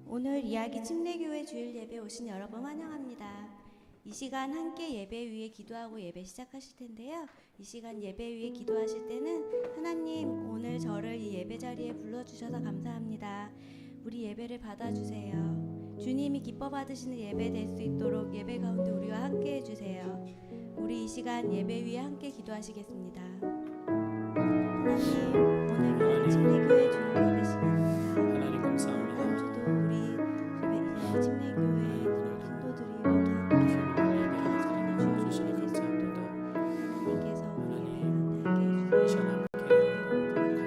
오늘 이야기 침례교회 주일 예배 오신 여러분 환영합니다. 이 시간 함께 예배 위에 기도하고 예배 시작하실 텐데요. 이 시간 예배 위에 기도하실 때는 하나님 오늘 저를 이 예배 자리에 불러주셔서 감사합니다. 우리 예배를 받아주세요. 주님이 기뻐 받으시는 예배 될 수 있도록 예배 가운데 우리와 함께 해주세요. 우리 이 시간 예배 위에 함께 기도하시겠습니다. 하나님 오늘 침례교회 주일 예배 시간입니다. 하나님 감사합니다. 침례교회 성도들이 모두 함께 주님의 주시는 될 수 있도록 하나님께서 우리의 함께 해주세요.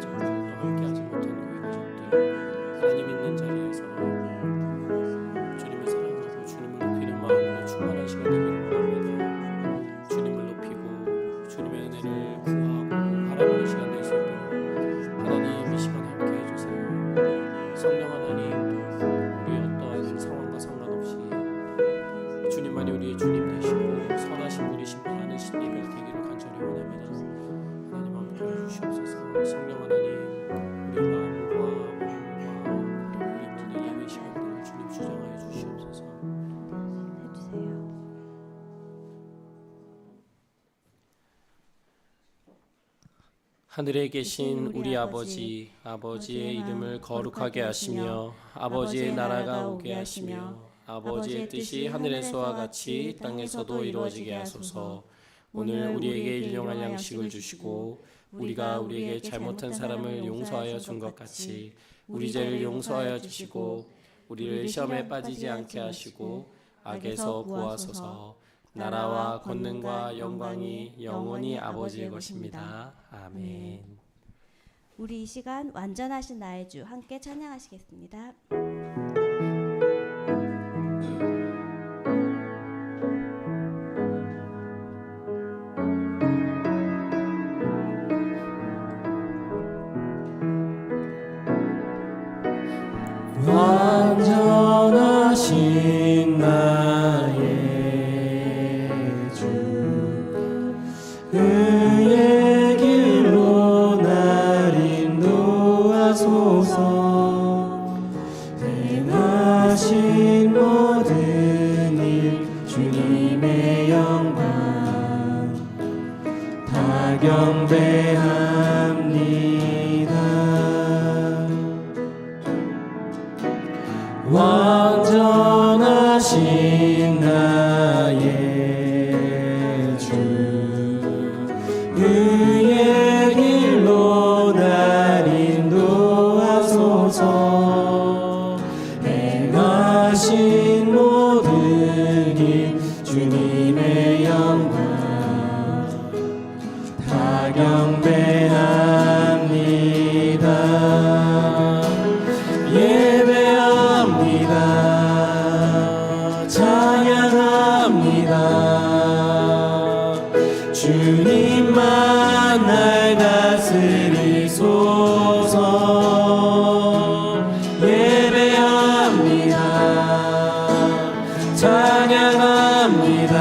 가정들과 함께하지 못한 우리 가족들 하나님 있는 자리에서 주님을 사랑하고 주님을 높이는 마음으로 충만한 시간 되기를 원합니다. 주님을 높이고 주님의 은혜를 구하고 바라보는 시간 될 수 있도록 하나님 이 시간 함께 해주세요. 성령 하나님 주님만이 우리의 주님 되시고 선하신 분이신 하나님 예배가 되기를 간절히 원합니다. 하나님 함께 해주시옵소서. 성령 하나님 우리 마음과 우리 모든 예배 시간들을 주님 주장하여 주시옵소서. 해주세요. 하늘에 계신 우리 아버지의 이름을 거룩하게 하시며 아버지의 나라가 오게 하시며 아버지의 뜻이 하늘에서와 같이 땅에서도 이루어지게 하소서. 오늘 우리에게 일용할 양식을 주시고 우리가 우리에게 잘못한 사람을 용서하여 준 것 같이 우리 죄를 용서하여 주시고 우리를 시험에 빠지지 않게 하시고 악에서 구하소서. 나라와 권능과 영광이 영원히 아버지의 것입니다. 아멘. 우리 이 시간 완전하신 나의 주 함께 찬양하시겠습니다. 완전하신 나의 주 의의 길로 날 인도하소서. 행하신 모든 일 주님의 영광 다 경배합니다. 완전하신 나의 주 의의 길로 날 인도하소서. 행하신 모든 일 주님의 영광 다 경배합니다. 예배합니다. 찬양합니다. 주님만 날 다스리소서. 예배합니다. 찬양합니다.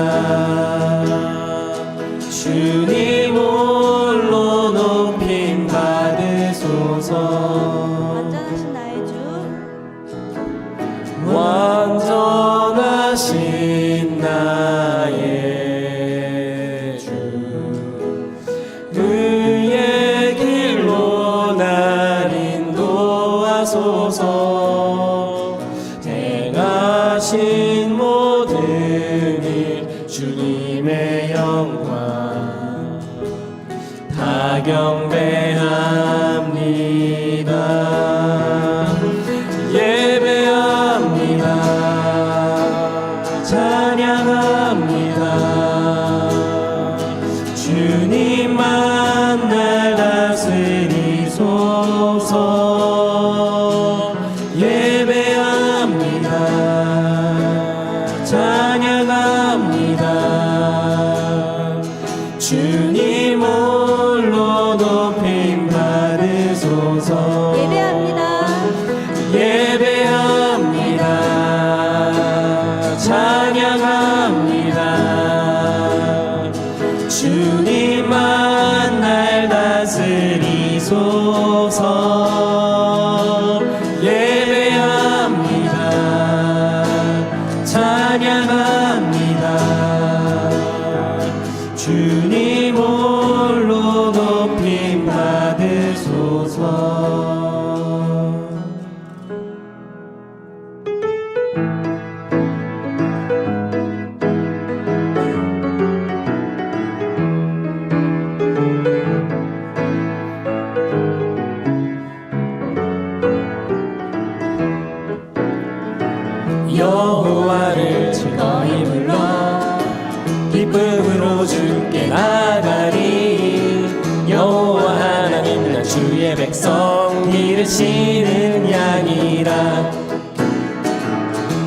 주님 홀로 높임 받으소서. 완전하신 나의 주 의의 예배합니다. 찬양합니다. 주님만 날 다스리소서. 예배합니다. 찬양합니다. 주님 홀로 높임 받으소서. 예배합니다. 찬양합니다. 주님만 날 다스리소서. 예배합니다. 찬양합니다. 주님 홀로 높임 받으소서. 여호와를 즐거이 불러 기쁨으로 주께 나가리. 여호와 하나님 난 주의 백성 기르시는 양이라.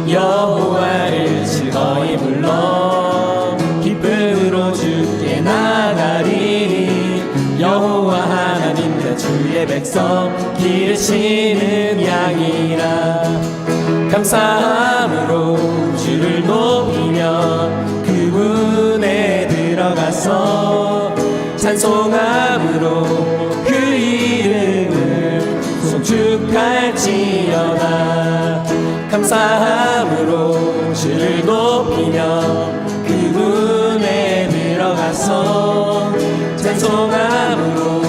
여호와를 즐거이 불러 기쁨으로 주께 나가리. 여호와 하나님 난 주의 백성 기르시는 양이라. 감사함으로 주를 높이며 그분에 들어가서 찬송함으로 그 이름을 송축할지어다. 감사함으로 주를 높이며 그분에 들어가서 찬송함으로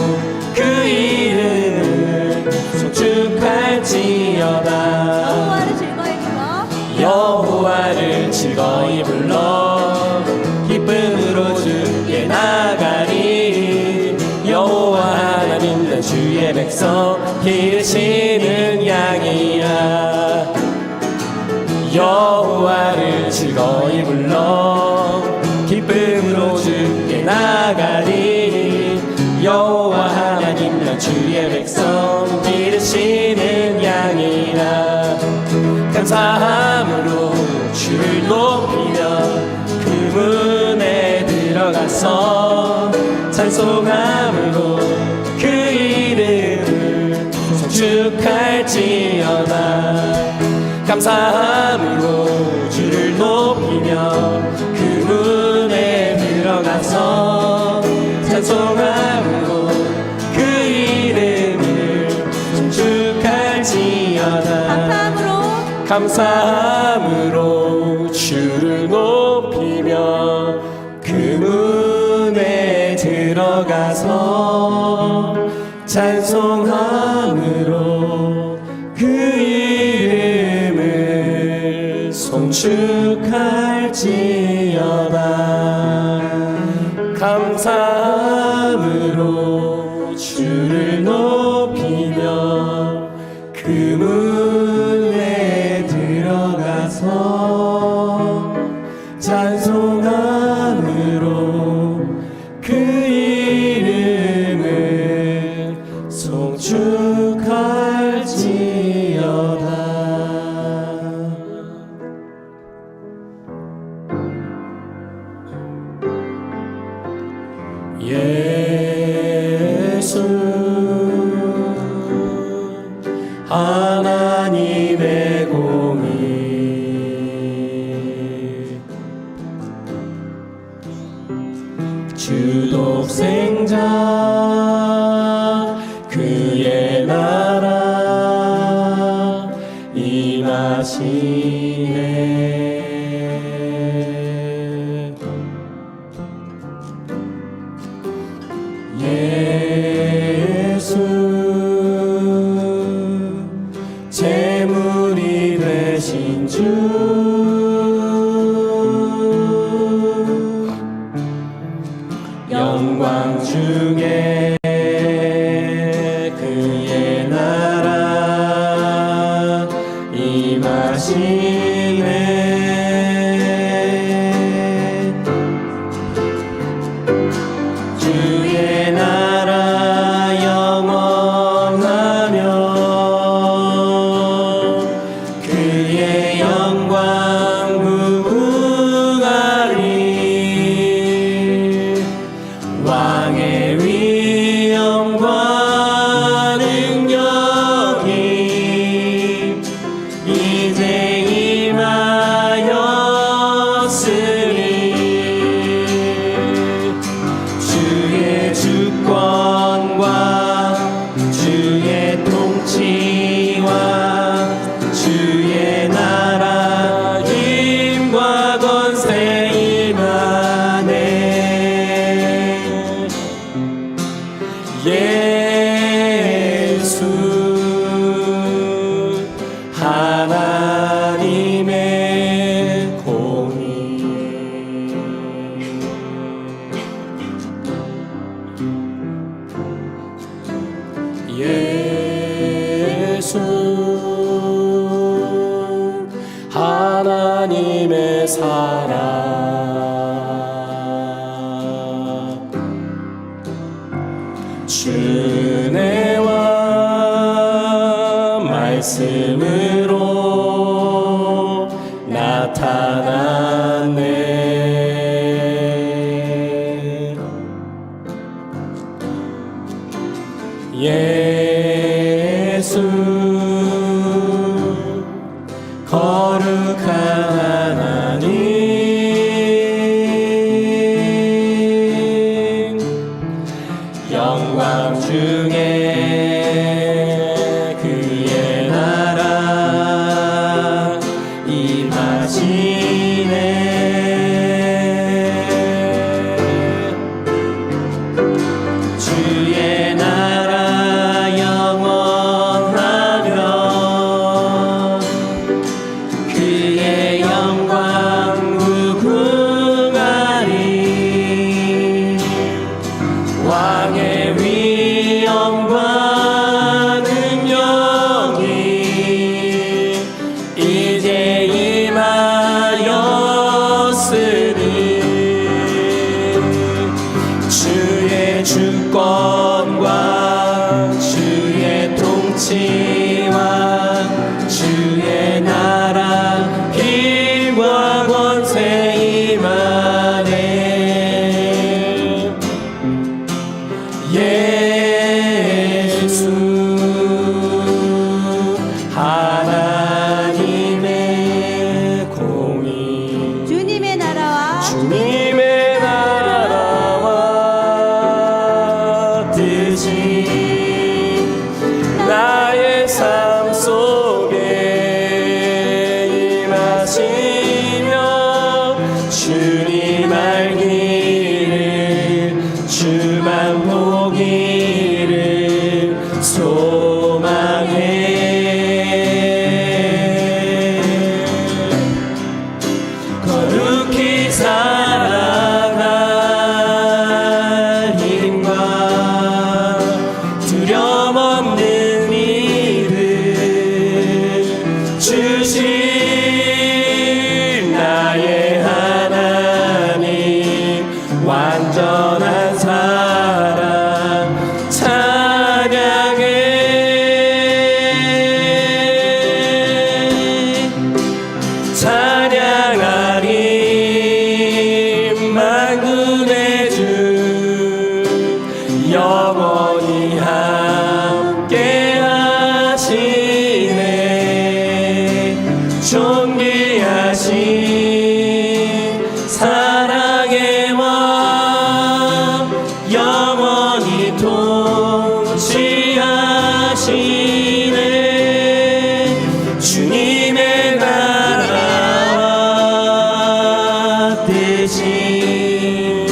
그 이름을 송축할지어다. 여호와를 즐거이 불러 기쁨으로 주께 나가리. 여호와 하나님 난 주의 백성 기르시는 양이라. 여호와를 즐거이 불러 기쁨으로 주께 나가리. 여호와 하나님 난 주의 백성 기르시는 양이라. 감사함으로 주를 높이며 그분에 들어가서 찬송함으로 그 이름을 송축할지어다. 감사함으로 주를 높이며 그분에 들어가서 찬송함으로 그 이름을 송축할지어다. 감사함으로 주를 높이며 그분에 들어가서 찬송함으로 그 이름을 송축할지어다. 감사함으로 주를 높이며 그분에 들어가서 찬송함으로 그 이름을 송축할지어다. 예수 하나님의 공의 주 독생자 그의 나라 임하시네. 예수 예수 하나님의 사랑 주네와 말씀으로 나타났네. 예수 거룩한 하나님 영광 중에 그의 나라 임하시네. 주의 나라 영원하며 그의 영광 무궁하리. 왕의 위엄과 능력이 이제 임하였으니 주의 주권과 주의 통치와 주의 나라 힘과 권세 임하네. 예수 하나님의 공의 주님의 나라와 주님의 나라와 뜻이 나의 삶 속에 임하시며 주님 알기를 주만 보기를 소망해. 거룩히 살아갈 힘과 두려움 없는 믿음 주신 나의 하나님 완전한 사랑 찬양해. 찬양하리 만군의 주 영원히 함께 하시네. 존귀하신 사랑의 왕 영원히 통치하시네. 주님의 나라와 뜻이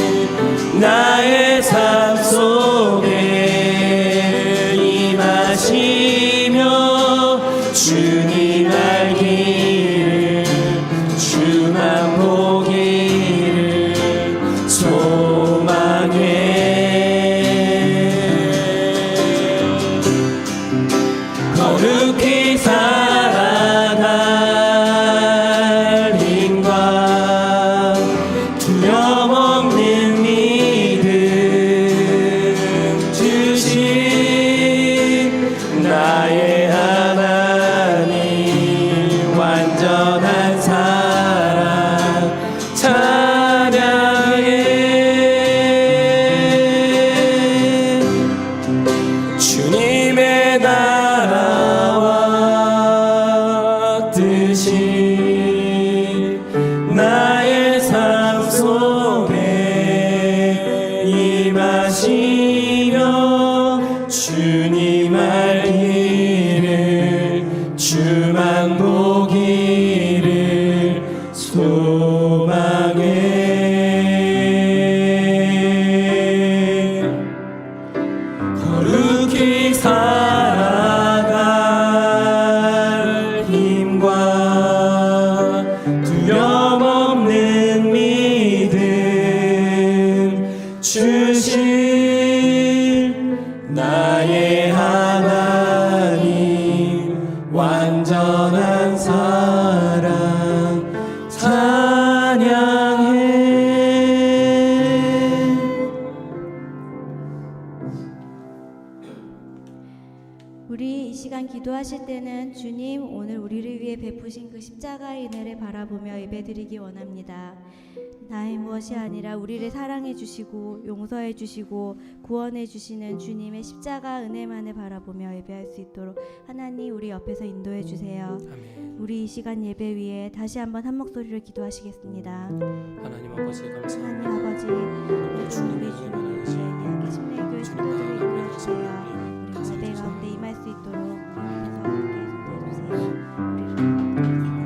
나의 삶 속에 임하시며 주님 알기를 주만 보기를 소망해. 거룩히 살아갈 힘과 두려움 없는 믿음 주신 나의 하나님 완전한 사랑 찬양해. 주님의 나라와 뜻이 나의 삶 속에 임하시며 주님 알기를 주만 보기를 소망해. 거룩히 살아갈 힘과 두려움 없는 믿음 주신 나의 하나님 우리 이 시간 기도하실 때는 주님 오늘 우리를 위해 베푸신 그 십자가의 은혜를 바라보며 예배드리기 원합니다. 나의 무엇이 아니라 우리를 사랑해 주시고 용서해 주시고 구원해 주시는 주님의 십자가 은혜만을 바라보며 예배할 수 있도록 하나님 우리 옆에서 인도해 주세요. 아멘. 우리 이 시간 예배 위에 다시 한번 한 목소리로 기도하시겠습니다. 하나님 아버지 감사합니다. 하나님 아버지, 오늘도 우리 주님의 예기 침례교회 성도들을 인도해 주세요. 우리 예배 가운데 임할 수 있도록 주님께서 함께 인도해 주세요.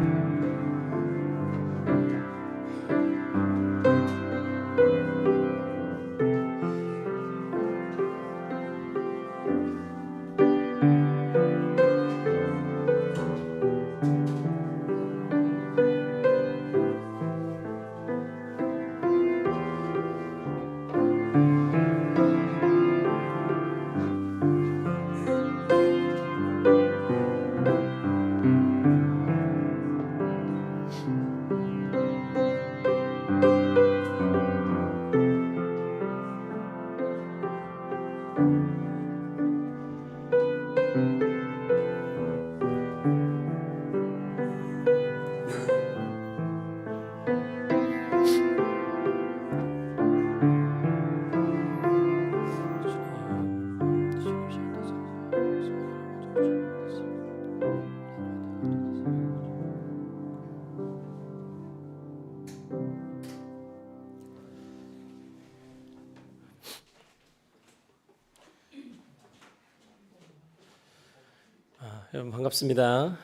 여러분 반갑습니다.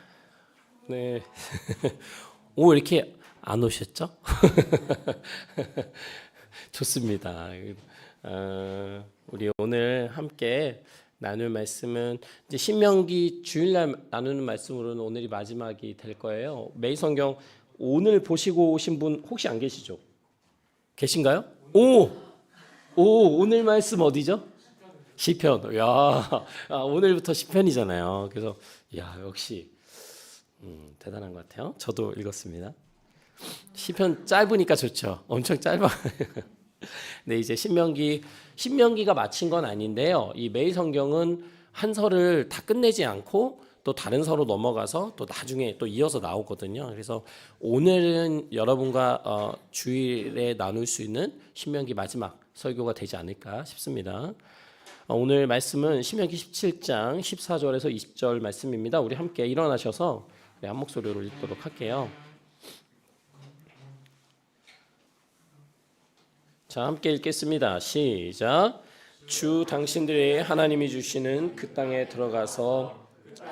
네. 오 이렇게 안 오셨죠? 좋습니다. 우리 오늘 함께 나눌 말씀은 이제 신명기 주일날 나누는 말씀으로는 오늘이 마지막이 될 거예요. 매일 성경 오늘 보시고 오신 분 혹시 안 계시죠? 계신가요? 오늘 말씀 어디죠? 시편. 오늘부터 시편이잖아요. 그래서 역시 대단한 것 같아요. 저도 읽었습니다. 시편 짧으니까 좋죠. 엄청 짧아. 네, 이제 신명기가 마친 건 아닌데요. 이 매일 성경은 한 설을 다 끝내지 않고 또 다른 설로 넘어가서 또 나중에 또 이어서 나오거든요. 그래서 오늘은 여러분과 주일에 나눌 수 있는 신명기 마지막 설교가 되지 않을까 싶습니다. 오늘 말씀은 신명기 17장 14절에서 20절 말씀입니다. 우리 함께 일어나셔서 한 목소리로 읽도록 할게요. 자, 함께 읽겠습니다. 시작. 주 당신들의 하나님이 주시는 그 땅에 들어가서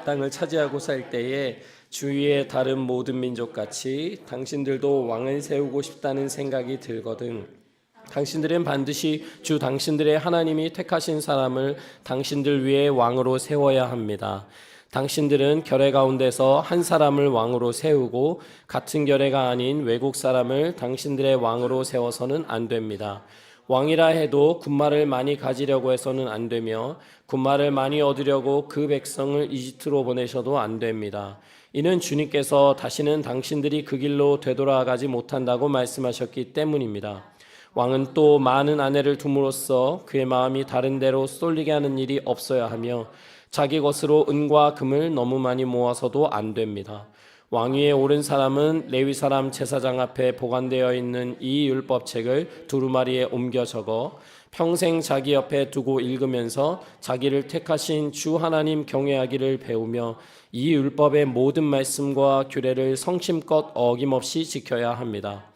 땅을 차지하고 살 때에 주위의 다른 모든 민족같이 당신들도 왕을 세우고 싶다는 생각이 들거든 당신들은 반드시 주 당신들의 하나님이 택하신 사람을 당신들 위에 왕으로 세워야 합니다. 당신들은 결의 가운데서 한 사람을 왕으로 세우고 같은 결의가 아닌 외국 사람을 당신들의 왕으로 세워서는 안 됩니다. 왕이라 해도 군말을 많이 가지려고 해서는 안 되며 군말을 많이 얻으려고 그 백성을 이집트로 보내셔도 안 됩니다. 이는 주님께서 다시는 당신들이 그 길로 되돌아가지 못한다고 말씀하셨기 때문입니다. 왕은 또 많은 아내를 둠으로써 그의 마음이 다른 데로 쏠리게 하는 일이 없어야 하며 자기 것으로 은과 금을 너무 많이 모아서도 안 됩니다. 왕위에 오른 사람은 레위 사람 제사장 앞에 보관되어 있는 이 율법책을 두루마리에 옮겨 적어 평생 자기 옆에 두고 읽으면서 자기를 택하신 주 하나님 경외하기를 배우며 이 율법의 모든 말씀과 규례를 성심껏 어김없이 지켜야 합니다.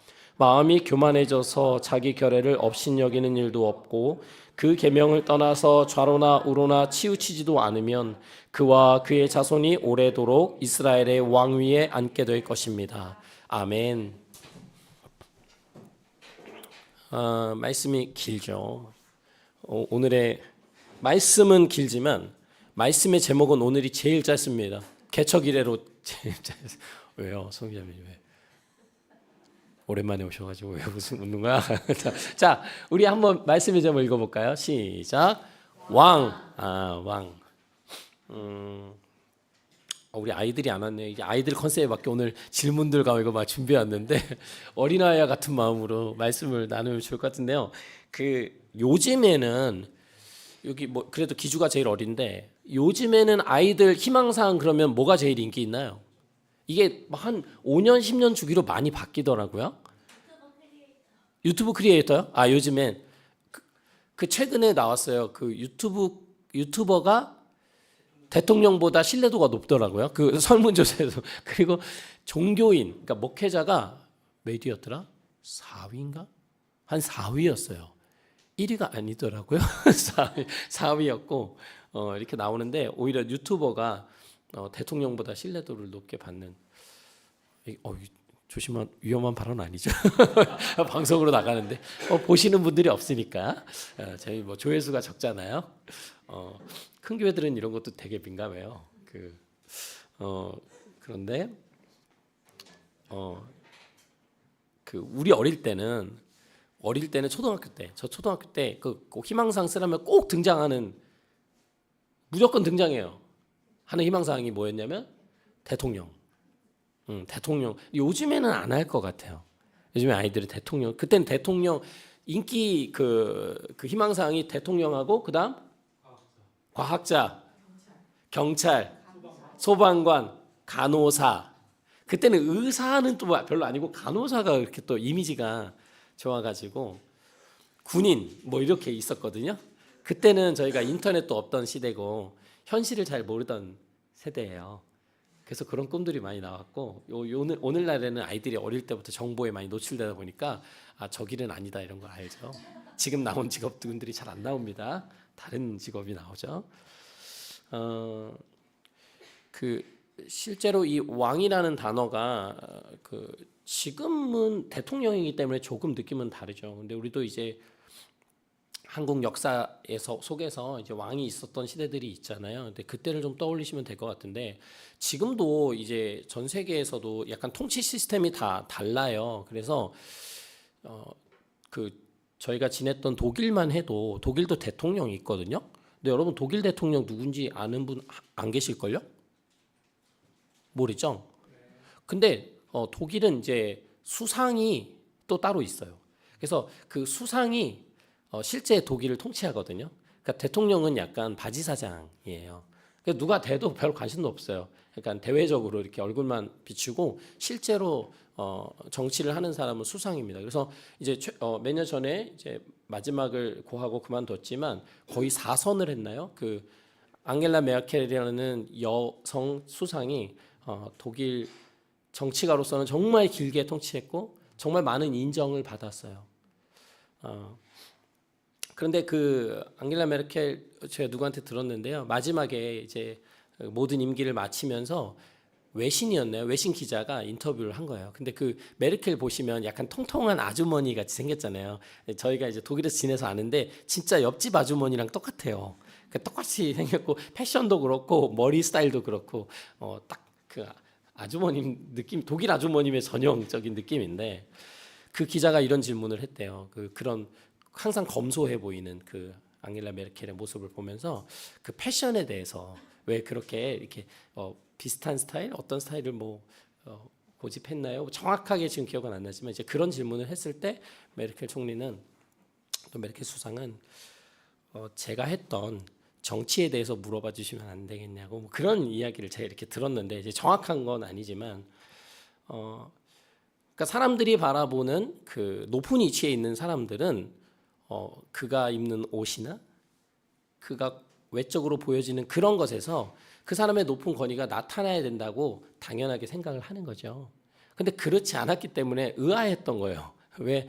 마음이 교만해져서 자기 결의를 업신여기는 일도 없고 그 계명을 떠나서 좌로나 우로나 치우치지도 않으면 그와 그의 자손이 오래도록 이스라엘의 왕위에 앉게 될 것입니다. 아멘. 말씀이 길죠. 오늘의 말씀은 길지만 말씀의 제목은 오늘이 제일 짧습니다. 개척 이래로 제일 짧습니다. 왜요? 성기자님 왜? 오랜만에 오셔가지고 왜 무슨 웃는 거야? 자, 우리 한번 말씀의 제목 읽어볼까요? 시작. 왕. 왕. 우리 아이들이 안 왔네요. 이제 아이들 컨셉밖에 오늘 질문들과 이거 막 준비해왔는데 어린아이와 같은 마음으로 말씀을 나누면 좋을 것 같은데요. 요즘에는 여기 뭐 그래도 기주가 제일 어린데 요즘에는 아이들 희망사항 그러면 뭐가 제일 인기 있나요? 이게 한 5년 10년 주기로 많이 바뀌더라고요. 유튜브 크리에이터요? 아 요즘엔 그 최근에 나왔어요. 그 유튜버가 대통령보다 신뢰도가 높더라고요. 그 설문조사에서. 그리고 종교인, 그러니까 목회자가 몇 위였더라? 4위인가? 한 4위였어요. 1위가 아니더라고요. 4위였고 이렇게 나오는데 오히려 유튜버가 대통령보다 신뢰도를 높게 받는. 조심한 위험한 발언 아니죠? 방송으로 나가는데 보시는 분들이 없으니까 저희 뭐 조회수가 적잖아요. 큰 교회들은 이런 것도 되게 민감해요. 그런데 우리 어릴 때는 초등학교 때 저 초등학교 때 꼭 희망사항 쓰라면 꼭 등장하는 무조건 등장해요. 하는 희망사항이 뭐였냐면 대통령. 대통령. 요즘에는 안 할 것 같아요. 요즘에 아이들이 대통령. 그때는 대통령 인기 그 희망사항이 대통령하고 그다음 과학자, 경찰, 소방관, 간호사. 그때는 의사는 또 별로 아니고 간호사가 이렇게 또 이미지가 좋아가지고 군인 뭐 이렇게 있었거든요. 그때는 저희가 인터넷도 없던 시대고 현실을 잘 모르던 세대예요. 그래서 그런 꿈들이 많이 나왔고 오늘날에는 아이들이 어릴 때부터 정보에 많이 노출되다 보니까 저 길은 아니다 이런 걸 알죠. 지금 나온 직업들이 잘 안 나옵니다. 다른 직업이 나오죠. 실제로 이 왕이라는 단어가 지금은 대통령이기 때문에 조금 느낌은 다르죠. 근데 우리도 이제 한국 역사에서 속에서 이제 왕이 있었던 시대들이 있잖아요. 근데 그때를 좀 떠올리시면 될 것 같은데 지금도 이제 전 세계에서도 약간 통치 시스템이 다 달라요. 그래서 저희가 지냈던 독일만 해도 독일도 대통령이 있거든요. 근데 여러분 독일 대통령 누군지 아는 분 안 계실걸요? 모르죠? 근데 독일은 이제 수상이 또 따로 있어요. 그래서 그 수상이 실제 독일을 통치하거든요. 그러니까 대통령은 약간 바지사장이에요. 그러니까 누가 돼도 별 관심도 없어요. 그러니까 대외적으로 이렇게 얼굴만 비추고 실제로 정치를 하는 사람은 수상입니다. 그래서 이제 몇 년 전에 이제 마지막을 고하고 그만뒀지만 거의 4선을 했나요? 앙겔라 메르켈이라는 여성 수상이 독일 정치가로서는 정말 길게 통치했고 정말 많은 인정을 받았어요. 그런데 앙겔라 메르켈 제가 누구한테 들었는데요. 마지막에 이제 모든 임기를 마치면서 외신이었나요? 외신 기자가 인터뷰를 한 거예요. 근데 메르켈 보시면 약간 통통한 아주머니 같이 생겼잖아요. 저희가 이제 독일에서 지내서 아는데 진짜 옆집 아주머니랑 똑같아요. 똑같이 생겼고 패션도 그렇고 머리 스타일도 그렇고 딱 아주머님 느낌, 독일 아주머님의 전형적인 느낌인데 그 기자가 이런 질문을 했대요. 그런 항상 검소해 보이는 앙겔라 메르켈의 모습을 보면서 패션에 대해서 왜 그렇게 이렇게 비슷한 스타일, 어떤 스타일을 고집했나요? 정확하게 지금 기억은 안 나지만 이제 그런 질문을 했을 때 메르켈 총리는 또 메르켈 수상은 제가 했던 정치에 대해서 물어봐 주시면 안 되겠냐고 그런 이야기를 제가 이렇게 들었는데 이제 정확한 건 아니지만 그러니까 사람들이 바라보는 높은 위치에 있는 사람들은 그가 입는 옷이나 그가 외적으로 보여지는 그런 것에서 그 사람의 높은 권위가 나타나야 된다고 당연하게 생각을 하는 거죠. 근데 그렇지 않았기 때문에 의아했던 거예요. 왜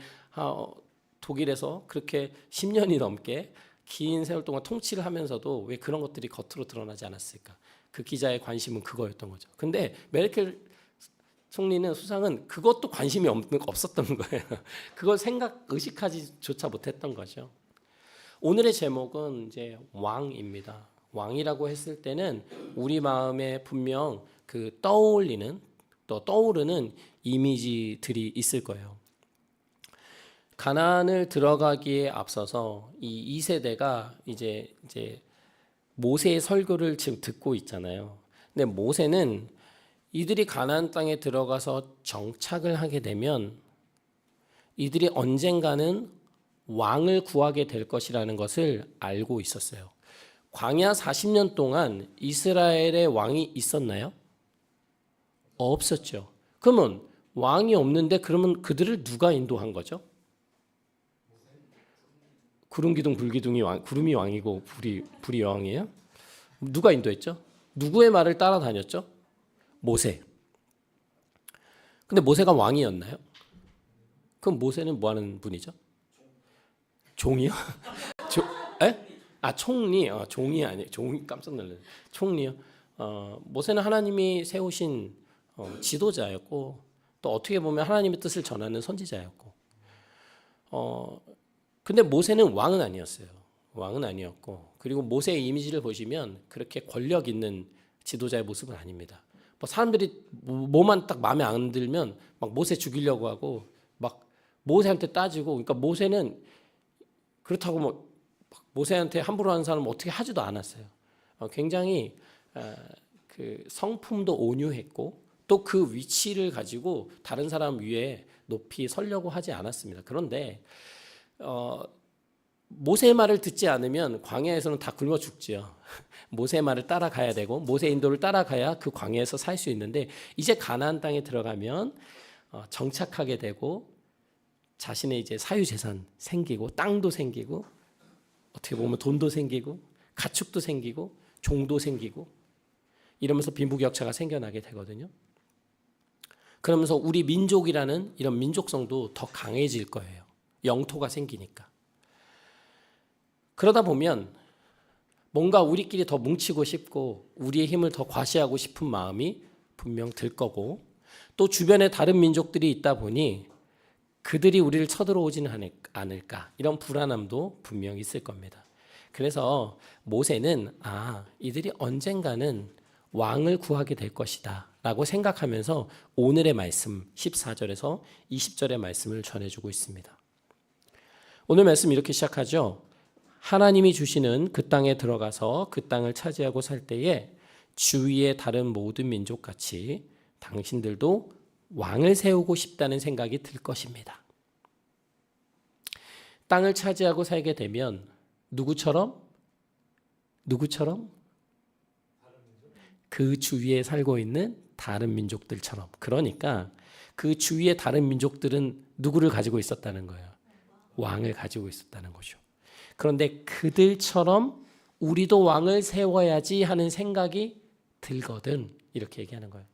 독일에서 그렇게 10년이 넘게 긴 세월 동안 통치를 하면서도 왜 그런 것들이 겉으로 드러나지 않았을까? 그 기자의 관심은 그거였던 거죠. 근데 메르켈 총리는 수상은 그것도 관심이 없었던 거예요. 그걸 의식하지조차 못했던 거죠. 오늘의 제목은 이제 왕입니다. 왕이라고 했을 때는 우리 마음에 분명 떠오르는 이미지들이 있을 거예요. 가나안을 들어가기에 앞서서 이 2세대가 이제 모세의 설교를 지금 듣고 있잖아요. 근데 모세는 이들이 가나안 땅에 들어가서 정착을 하게 되면 이들이 언젠가는 왕을 구하게 될 것이라는 것을 알고 있었어요. 광야 40년 동안 이스라엘의 왕이 있었나요? 없었죠. 그러면 왕이 없는데 그러면 그들을 누가 인도한 거죠? 구름 기둥 불 기둥이 구름이 왕이고 불이 왕이에요? 누가 인도했죠? 누구의 말을 따라다녔죠? 모세. 근데 모세가 왕이었나요? 그럼 모세는 뭐 하는 분이죠? 종이요? 에? 총리. 종이 아니에요. 종이 깜짝 놀랐네. 총리요. 모세는 하나님이 세우신 지도자였고 또 어떻게 보면 하나님의 뜻을 전하는 선지자였고 근데 모세는 왕은 아니었어요. 왕은 아니었고 그리고 모세의 이미지를 보시면 그렇게 권력 있는 지도자의 모습은 아닙니다. 뭐 사람들이 뭐만 딱 마음에 안 들면 막 모세 죽이려고 하고 막 모세한테 따지고 그러니까 모세는 그렇다고 뭐 모세한테 함부로 하는 사람은 어떻게 하지도 않았어요. 굉장히 그 성품도 온유했고 또 그 위치를 가지고 다른 사람 위에 높이 서려고 하지 않았습니다. 그런데 모세의 말을 듣지 않으면 광야에서는 다 굶어 죽지요. 모세의 말을 따라가야 되고 모세의 인도를 따라가야 그 광야에서 살 수 있는데 이제 가나안 땅에 들어가면 정착하게 되고 자신의 이제 사유재산 생기고 땅도 생기고 어떻게 보면 돈도 생기고 가축도 생기고 종도 생기고 이러면서 빈부격차가 생겨나게 되거든요. 그러면서 우리 민족이라는 이런 민족성도 더 강해질 거예요. 영토가 생기니까. 그러다 보면 뭔가 우리끼리 더 뭉치고 싶고 우리의 힘을 더 과시하고 싶은 마음이 분명 들 거고 또 주변에 다른 민족들이 있다 보니 그들이 우리를 쳐들어오지는 않을까 이런 불안함도 분명히 있을 겁니다. 그래서 모세는 이들이 언젠가는 왕을 구하게 될 것이다 라고 생각하면서 오늘의 말씀 14절에서 20절의 말씀을 전해주고 있습니다. 오늘 말씀 이렇게 시작하죠. 하나님이 주시는 그 땅에 들어가서 그 땅을 차지하고 살 때에 주위의 다른 모든 민족같이 당신들도 왕을 세우고 싶다는 생각이 들 것입니다. 땅을 차지하고 살게 되면 누구처럼? 그 주위에 살고 있는 다른 민족들처럼. 그러니까 그 주위의 다른 민족들은 누구를 가지고 있었다는 거예요? 왕을 가지고 있었다는 거죠. 그런데 그들처럼 우리도 왕을 세워야지 하는 생각이 들거든. 이렇게 얘기하는 거예요.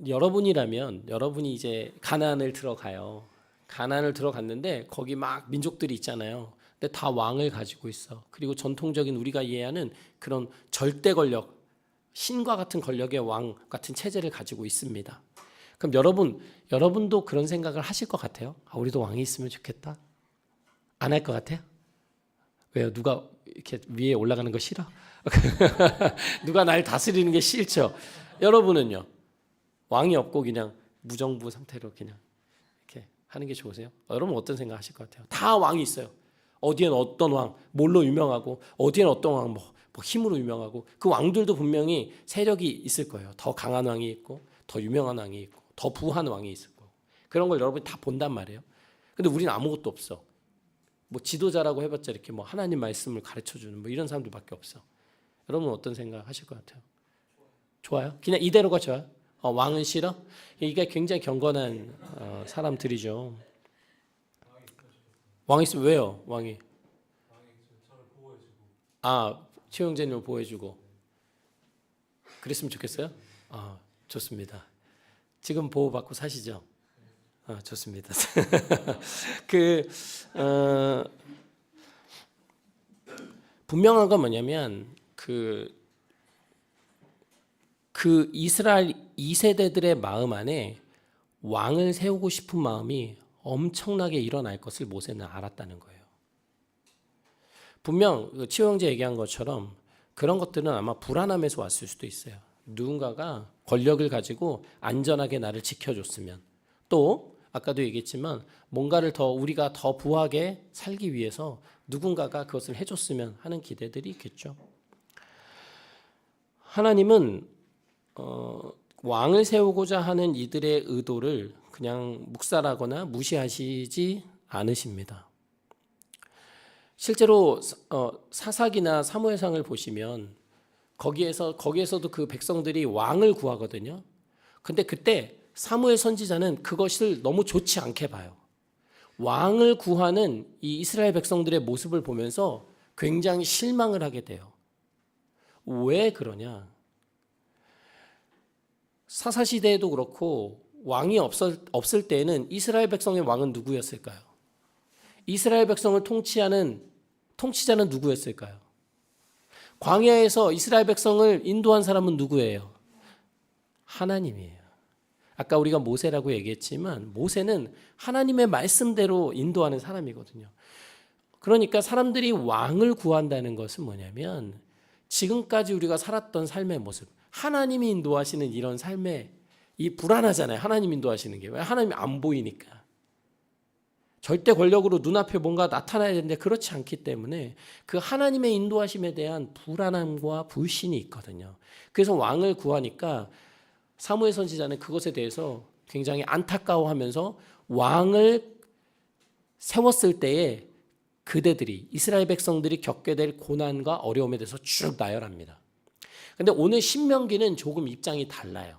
여러분이라면 여러분이 이제 가나안을 들어가요. 가나안을 들어갔는데 거기 막 민족들이 있잖아요. 근데 다 왕을 가지고 있어. 그리고 전통적인 우리가 이해하는 그런 절대 권력, 신과 같은 권력의 왕 같은 체제를 가지고 있습니다. 그럼 여러분도 그런 생각을 하실 것 같아요? 우리도 왕이 있으면 좋겠다? 안 할 것 같아요? 왜요? 누가 이렇게 위에 올라가는 거 싫어? 누가 날 다스리는 게 싫죠? 여러분은요? 왕이 없고 그냥 무정부 상태로 그냥 이렇게 하는 게 좋으세요? 여러분 어떤 생각 하실 것 같아요? 다 왕이 있어요. 어디엔 어떤 왕, 뭘로 유명하고 어디엔 어떤 왕, 뭐 힘으로 유명하고 그 왕들도 분명히 세력이 있을 거예요. 더 강한 왕이 있고 더 유명한 왕이 있고 더 부한 왕이 있을 거고 그런 걸 여러분이 다 본단 말이에요. 근데 우리는 아무것도 없어. 뭐 지도자라고 해봤자 이렇게 뭐 하나님 말씀을 가르쳐주는 뭐 이런 사람들밖에 없어. 여러분 어떤 생각 하실 것 같아요? 좋아요? 그냥 이대로가 좋아요? 왕은 싫어? 이게 굉장히 경건한 사람들이죠. 왕이 있으면 왜요? 왕이 저를 보호해주고 최영재님을 보호해주고 그랬으면 좋겠어요? 좋습니다. 지금 보호받고 사시죠? 좋습니다. 분명한 건 뭐냐면 그 이스라엘 2세대들의 마음 안에 왕을 세우고 싶은 마음이 엄청나게 일어날 것을 모세는 알았다는 거예요. 분명 치호 형제 얘기한 것처럼 그런 것들은 아마 불안함에서 왔을 수도 있어요. 누군가가 권력을 가지고 안전하게 나를 지켜줬으면 또 아까도 얘기했지만 뭔가를 우리가 더 부하게 살기 위해서 누군가가 그것을 해줬으면 하는 기대들이 있겠죠. 하나님은 왕을 세우고자 하는 이들의 의도를 그냥 묵살하거나 무시하시지 않으십니다. 실제로 사사기나 사무엘상을 보시면 거기에서도 그 백성들이 왕을 구하거든요. 근데 그때 사무엘 선지자는 그것을 너무 좋지 않게 봐요. 왕을 구하는 이 이스라엘 백성들의 모습을 보면서 굉장히 실망을 하게 돼요. 왜 그러냐? 사사시대에도 그렇고 왕이 없을 때에는 이스라엘 백성의 왕은 누구였을까요? 이스라엘 백성을 통치자는 누구였을까요? 광야에서 이스라엘 백성을 인도한 사람은 누구예요? 하나님이에요. 아까 우리가 모세라고 얘기했지만 모세는 하나님의 말씀대로 인도하는 사람이거든요. 그러니까 사람들이 왕을 구한다는 것은 뭐냐면 지금까지 우리가 살았던 삶의 모습, 하나님이 인도하시는 이런 삶에 이 불안하잖아요. 하나님 인도하시는 게. 왜? 하나님이 안 보이니까. 절대 권력으로 눈앞에 뭔가 나타나야 되는데 그렇지 않기 때문에 그 하나님의 인도하심에 대한 불안함과 불신이 있거든요. 그래서 왕을 구하니까 사무엘 선지자는 그것에 대해서 굉장히 안타까워하면서 왕을 세웠을 때에 그대들이 이스라엘 백성들이 겪게 될 고난과 어려움에 대해서 쭉 나열합니다. 근데 오늘 신명기는 조금 입장이 달라요.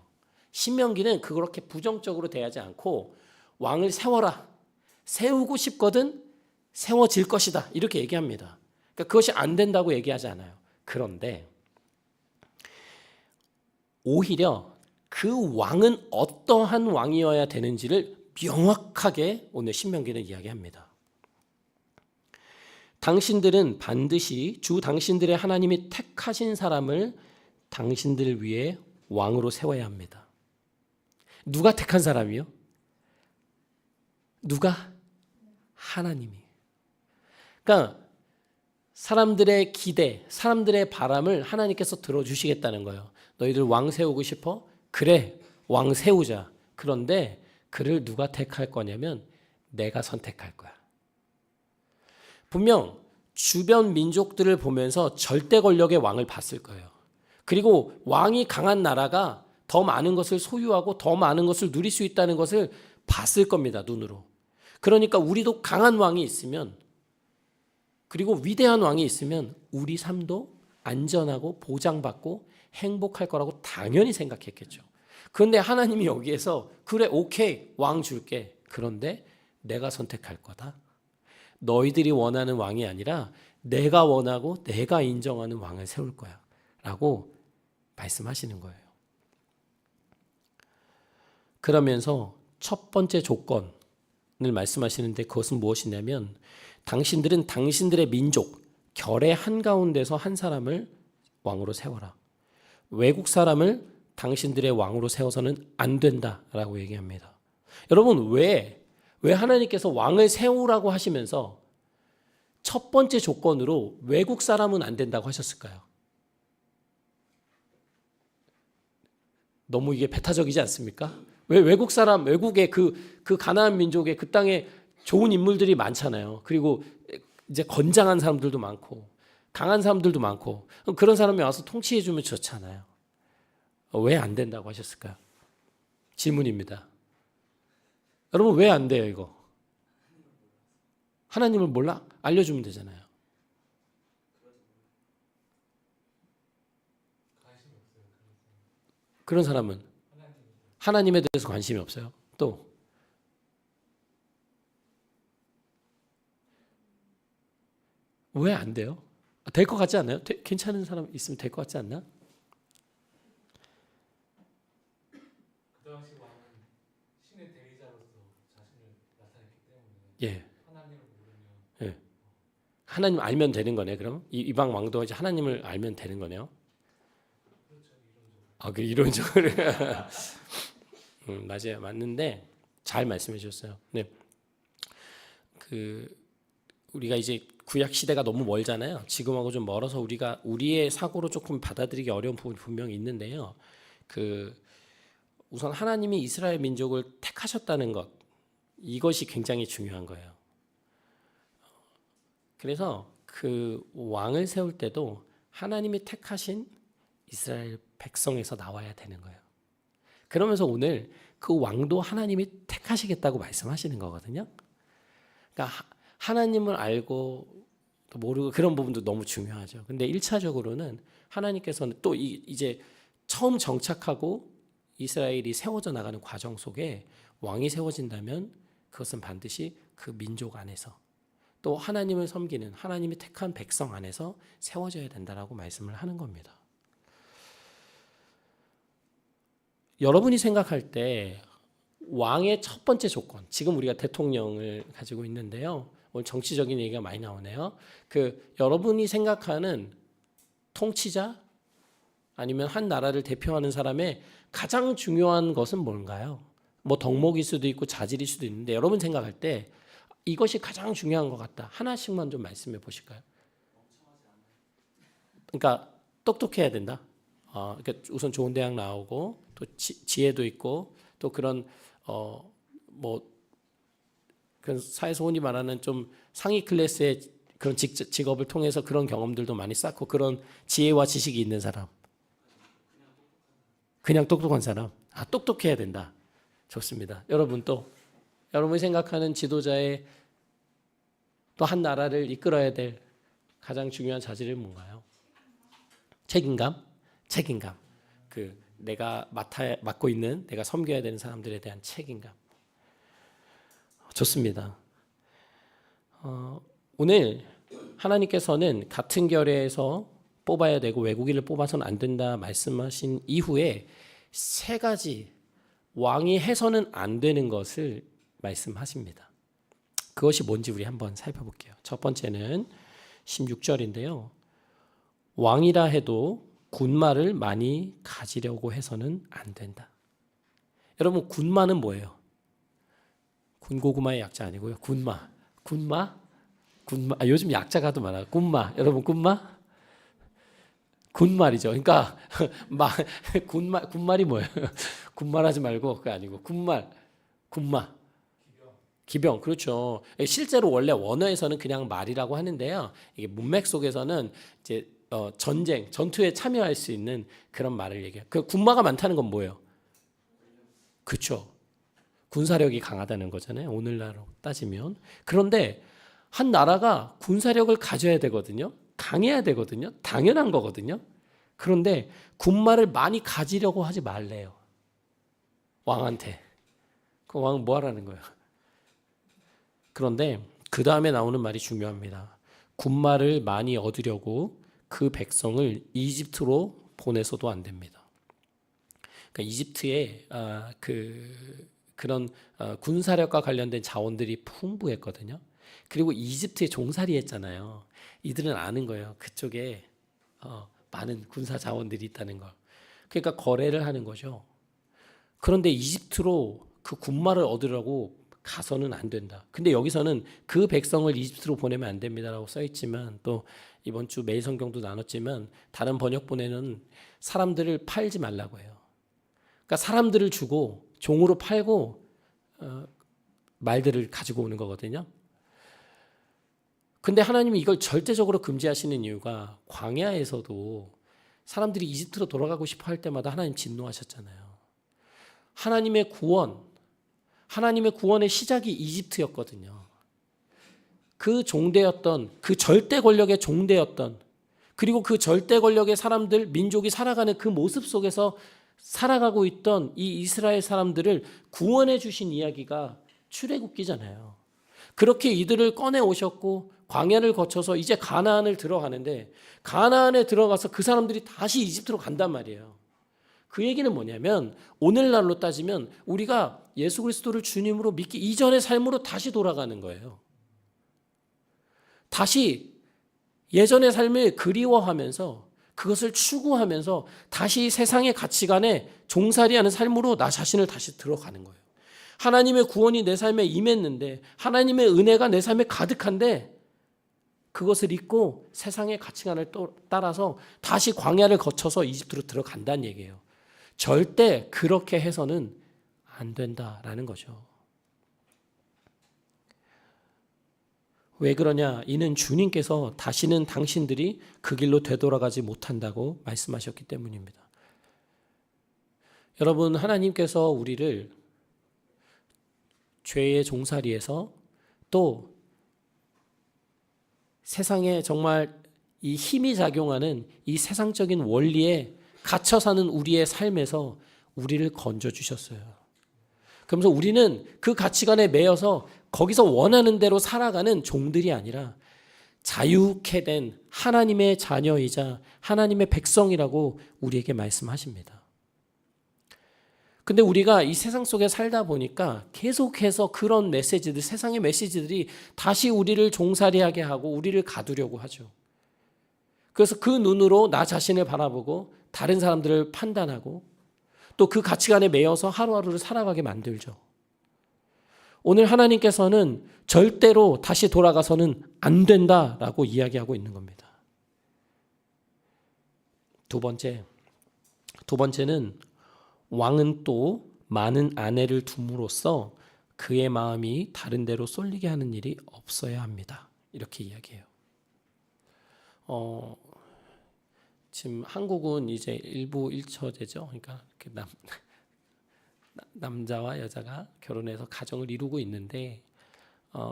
신명기는 그렇게 부정적으로 대하지 않고 왕을 세워라. 세우고 싶거든 세워질 것이다. 이렇게 얘기합니다. 그러니까 그것이 안 된다고 얘기하지 않아요. 그런데 오히려 그 왕은 어떠한 왕이어야 되는지를 명확하게 오늘 신명기는 이야기합니다. 당신들은 반드시 주 당신들의 하나님이 택하신 사람을 당신들을 위해 왕으로 세워야 합니다. 누가 택한 사람이요? 누가? 하나님이. 그러니까 사람들의 기대, 사람들의 바람을 하나님께서 들어주시겠다는 거예요. 너희들 왕 세우고 싶어? 그래, 왕 세우자. 그런데 그를 누가 택할 거냐면 내가 선택할 거야. 분명 주변 민족들을 보면서 절대 권력의 왕을 봤을 거예요. 그리고 왕이 강한 나라가 더 많은 것을 소유하고 더 많은 것을 누릴 수 있다는 것을 봤을 겁니다. 눈으로. 그러니까 우리도 강한 왕이 있으면 그리고 위대한 왕이 있으면 우리 삶도 안전하고 보장받고 행복할 거라고 당연히 생각했겠죠. 그런데 하나님이 여기에서 그래 오케이 왕 줄게. 그런데 내가 선택할 거다. 너희들이 원하는 왕이 아니라 내가 원하고 내가 인정하는 왕을 세울 거야 라고 말씀하시는 거예요. 그러면서 첫 번째 조건을 말씀하시는데 그것은 무엇이냐면 당신들은 당신들의 민족, 결의 한가운데서 한 사람을 왕으로 세워라. 외국 사람을 당신들의 왕으로 세워서는 안 된다라고 얘기합니다. 여러분 왜 하나님께서 왕을 세우라고 하시면서 첫 번째 조건으로 외국 사람은 안 된다고 하셨을까요? 너무 이게 배타적이지 않습니까? 왜 외국 사람, 외국의 그 가나안 민족의 그 땅에 좋은 인물들이 많잖아요. 그리고 이제 건장한 사람들도 많고 강한 사람들도 많고 그런 사람이 와서 통치해 주면 좋잖아요. 왜 안 된다고 하셨을까요? 질문입니다. 여러분 왜 안 돼요 이거? 하나님을 몰라? 알려주면 되잖아요. 그런 사람은 하나님에 대해서 관심이 없어요. 또 왜 안 돼요? 될 것 같지 않나요? 괜찮은 사람 있으면 될 것 같지 않나? 그 당시 왕은 신의 대리자로서 자신을 나타냈기 때문에 예. 하나님을 모르면 예. 하나님 알면 되는 거네. 그럼 이방 왕도 이제 하나님을 알면 되는 거네요. 그 이론적으로 맞아요, 맞는데 잘 말씀해 주셨어요. 네, 우리가 이제 구약 시대가 너무 멀잖아요. 지금하고 좀 멀어서 우리가 우리의 사고로 조금 받아들이기 어려운 부분이 분명히 있는데요. 우선 하나님이 이스라엘 민족을 택하셨다는 것 이것이 굉장히 중요한 거예요. 그래서 그 왕을 세울 때도 하나님이 택하신 이스라엘 백성에서 나와야 되는 거예요. 그러면서 오늘 그 왕도 하나님이 택하시겠다고 말씀하시는 거거든요. 그러니까 하나님을 알고 또 모르고 그런 부분도 너무 중요하죠. 근데 1차적으로는 하나님께서는 또 이제 처음 정착하고 이스라엘이 세워져 나가는 과정 속에 왕이 세워진다면 그것은 반드시 그 민족 안에서 또 하나님을 섬기는 하나님이 택한 백성 안에서 세워져야 된다라고 말씀을 하는 겁니다. 여러분이 생각할 때 왕의 첫 번째 조건, 지금 우리가 대통령을 가지고 있는데요. 오늘 정치적인 얘기가 많이 나오네요. 여러분이 생각하는 통치자 아니면 한 나라를 대표하는 사람의 가장 중요한 것은 뭔가요? 뭐 덕목일 수도 있고 자질일 수도 있는데 여러분 생각할 때 이것이 가장 중요한 것 같다. 하나씩만 좀 말씀해 보실까요? 그러니까 똑똑해야 된다. 그러니까 우선 좋은 대학 나오고 또 지혜도 있고 또 그런 그런 사회에서 흔히 말하는 좀 상위 클래스의 그런 직업을 통해서 그런 경험들도 많이 쌓고 그런 지혜와 지식이 있는 사람. 그냥 똑똑한 사람. 똑똑해야 된다. 좋습니다. 여러분이 생각하는 지도자의 또 한 나라를 이끌어야 될 가장 중요한 자질은 뭔가요? 책임감. 내가 맡고 있는 내가 섬겨야 되는 사람들에 대한 책임감. 좋습니다. 오늘 하나님께서는 같은 결에서 뽑아야 되고 외국인을 뽑아서는 안 된다 말씀하신 이후에 세 가지 왕이 해서는 안 되는 것을 말씀하십니다. 그것이 뭔지 우리 한번 살펴볼게요. 첫 번째는 16절인데요. 왕이라 해도 군마를 많이 가지려고 해서는 안 된다. 여러분 군마는 뭐예요? 군고구마의 약자 아니고요. 군마. 요즘 약자가도 많아요. 여러분 군마? 군말이죠. 그러니까 군말이 뭐예요? 군말하지 말고 그거 아니고 군마. 기병. 그렇죠. 실제로 원래 원어에서는 그냥 말이라고 하는데요. 이게 문맥 속에서는 이제 전투에 참여할 수 있는 그런 말을 얘기해요. 그 군마가 많다는 건 뭐예요? 그렇죠. 군사력이 강하다는 거잖아요. 오늘날로 따지면. 그런데 한 나라가 군사력을 가져야 되거든요. 강해야 되거든요. 당연한 거거든요. 그런데 군마를 많이 가지려고 하지 말래요. 왕한테. 그 왕은 뭐 하라는 거예요? 그런데 그 다음에 나오는 말이 중요합니다. 군마를 많이 얻으려고 그 백성을 이집트로 보내서도 안 됩니다. 그러니까 이집트에 그런 군사력과 관련된 자원들이 풍부했거든요. 그리고 이집트에 종살이 했잖아요. 이들은 아는 거예요. 그쪽에 많은 군사 자원들이 있다는 걸. 그러니까 거래를 하는 거죠. 그런데 이집트로 그 군마를 얻으려고 가서는 안 된다. 근데 여기서는 그 백성을 이집트로 보내면 안 됩니다라고 써 있지만 또 이번 주 매일 성경도 나눴지만 다른 번역본에는 사람들을 팔지 말라고 해요. 그러니까 사람들을 주고 종으로 팔고 말들을 가지고 오는 거거든요. 근데 하나님이 이걸 절대적으로 금지하시는 이유가 광야에서도 사람들이 이집트로 돌아가고 싶어 할 때마다 하나님 진노하셨잖아요. 하나님의 구원의 시작이 이집트였거든요. 그 종대였던, 그 절대 권력의 종대였던, 그리고 그 절대 권력의 사람들, 민족이 살아가는 그 모습 속에서 살아가고 있던 이 이스라엘 사람들을 구원해 주신 이야기가 출애굽기잖아요. 그렇게 이들을 꺼내 오셨고 광야를 거쳐서 이제 가나안을 들어가는데 가나안에 들어가서 그 사람들이 다시 이집트로 간단 말이에요. 그 얘기는 뭐냐면 오늘날로 따지면 우리가 예수 그리스도를 주님으로 믿기 이전의 삶으로 다시 돌아가는 거예요. 다시 예전의 삶을 그리워하면서 그것을 추구하면서 다시 세상의 가치관에 종살이하는 삶으로 나 자신을 다시 들어가는 거예요. 하나님의 구원이 내 삶에 임했는데 하나님의 은혜가 내 삶에 가득한데 그것을 잊고 세상의 가치관을 따라서 다시 광야를 거쳐서 이집트로 들어간다는 얘기예요. 절대 그렇게 해서는 안 된다라는 거죠. 왜 그러냐? 이는 주님께서 다시는 당신들이 그 길로 되돌아가지 못한다고 말씀하셨기 때문입니다. 여러분, 하나님께서 우리를 죄의 종살이에서 또 세상에 정말 이 힘이 작용하는 이 세상적인 원리에 갇혀 사는 우리의 삶에서 우리를 건져주셨어요. 그러면서 우리는 그 가치관에 매여서 거기서 원하는 대로 살아가는 종들이 아니라 자유케 된 하나님의 자녀이자 하나님의 백성이라고 우리에게 말씀하십니다. 근데 우리가 이 세상 속에 살다 보니까 계속해서 그런 메시지들, 세상의 메시지들이 다시 우리를 종살이하게 하고 우리를 가두려고 하죠. 그래서 그 눈으로 나 자신을 바라보고 다른 사람들을 판단하고 또 그 가치관에 매여서 하루하루를 살아가게 만들죠. 오늘 하나님께서는 절대로 다시 돌아가서는 안 된다라고 이야기하고 있는 겁니다. 두 번째는 왕은 또 많은 아내를 둠으로써 그의 마음이 다른 데로 쏠리게 하는 일이 없어야 합니다. 이렇게 이야기해요. 지금 한국은 이제 일부 1처제죠. 그러니까 남자와 여자가 결혼해서 가정을 이루고 있는데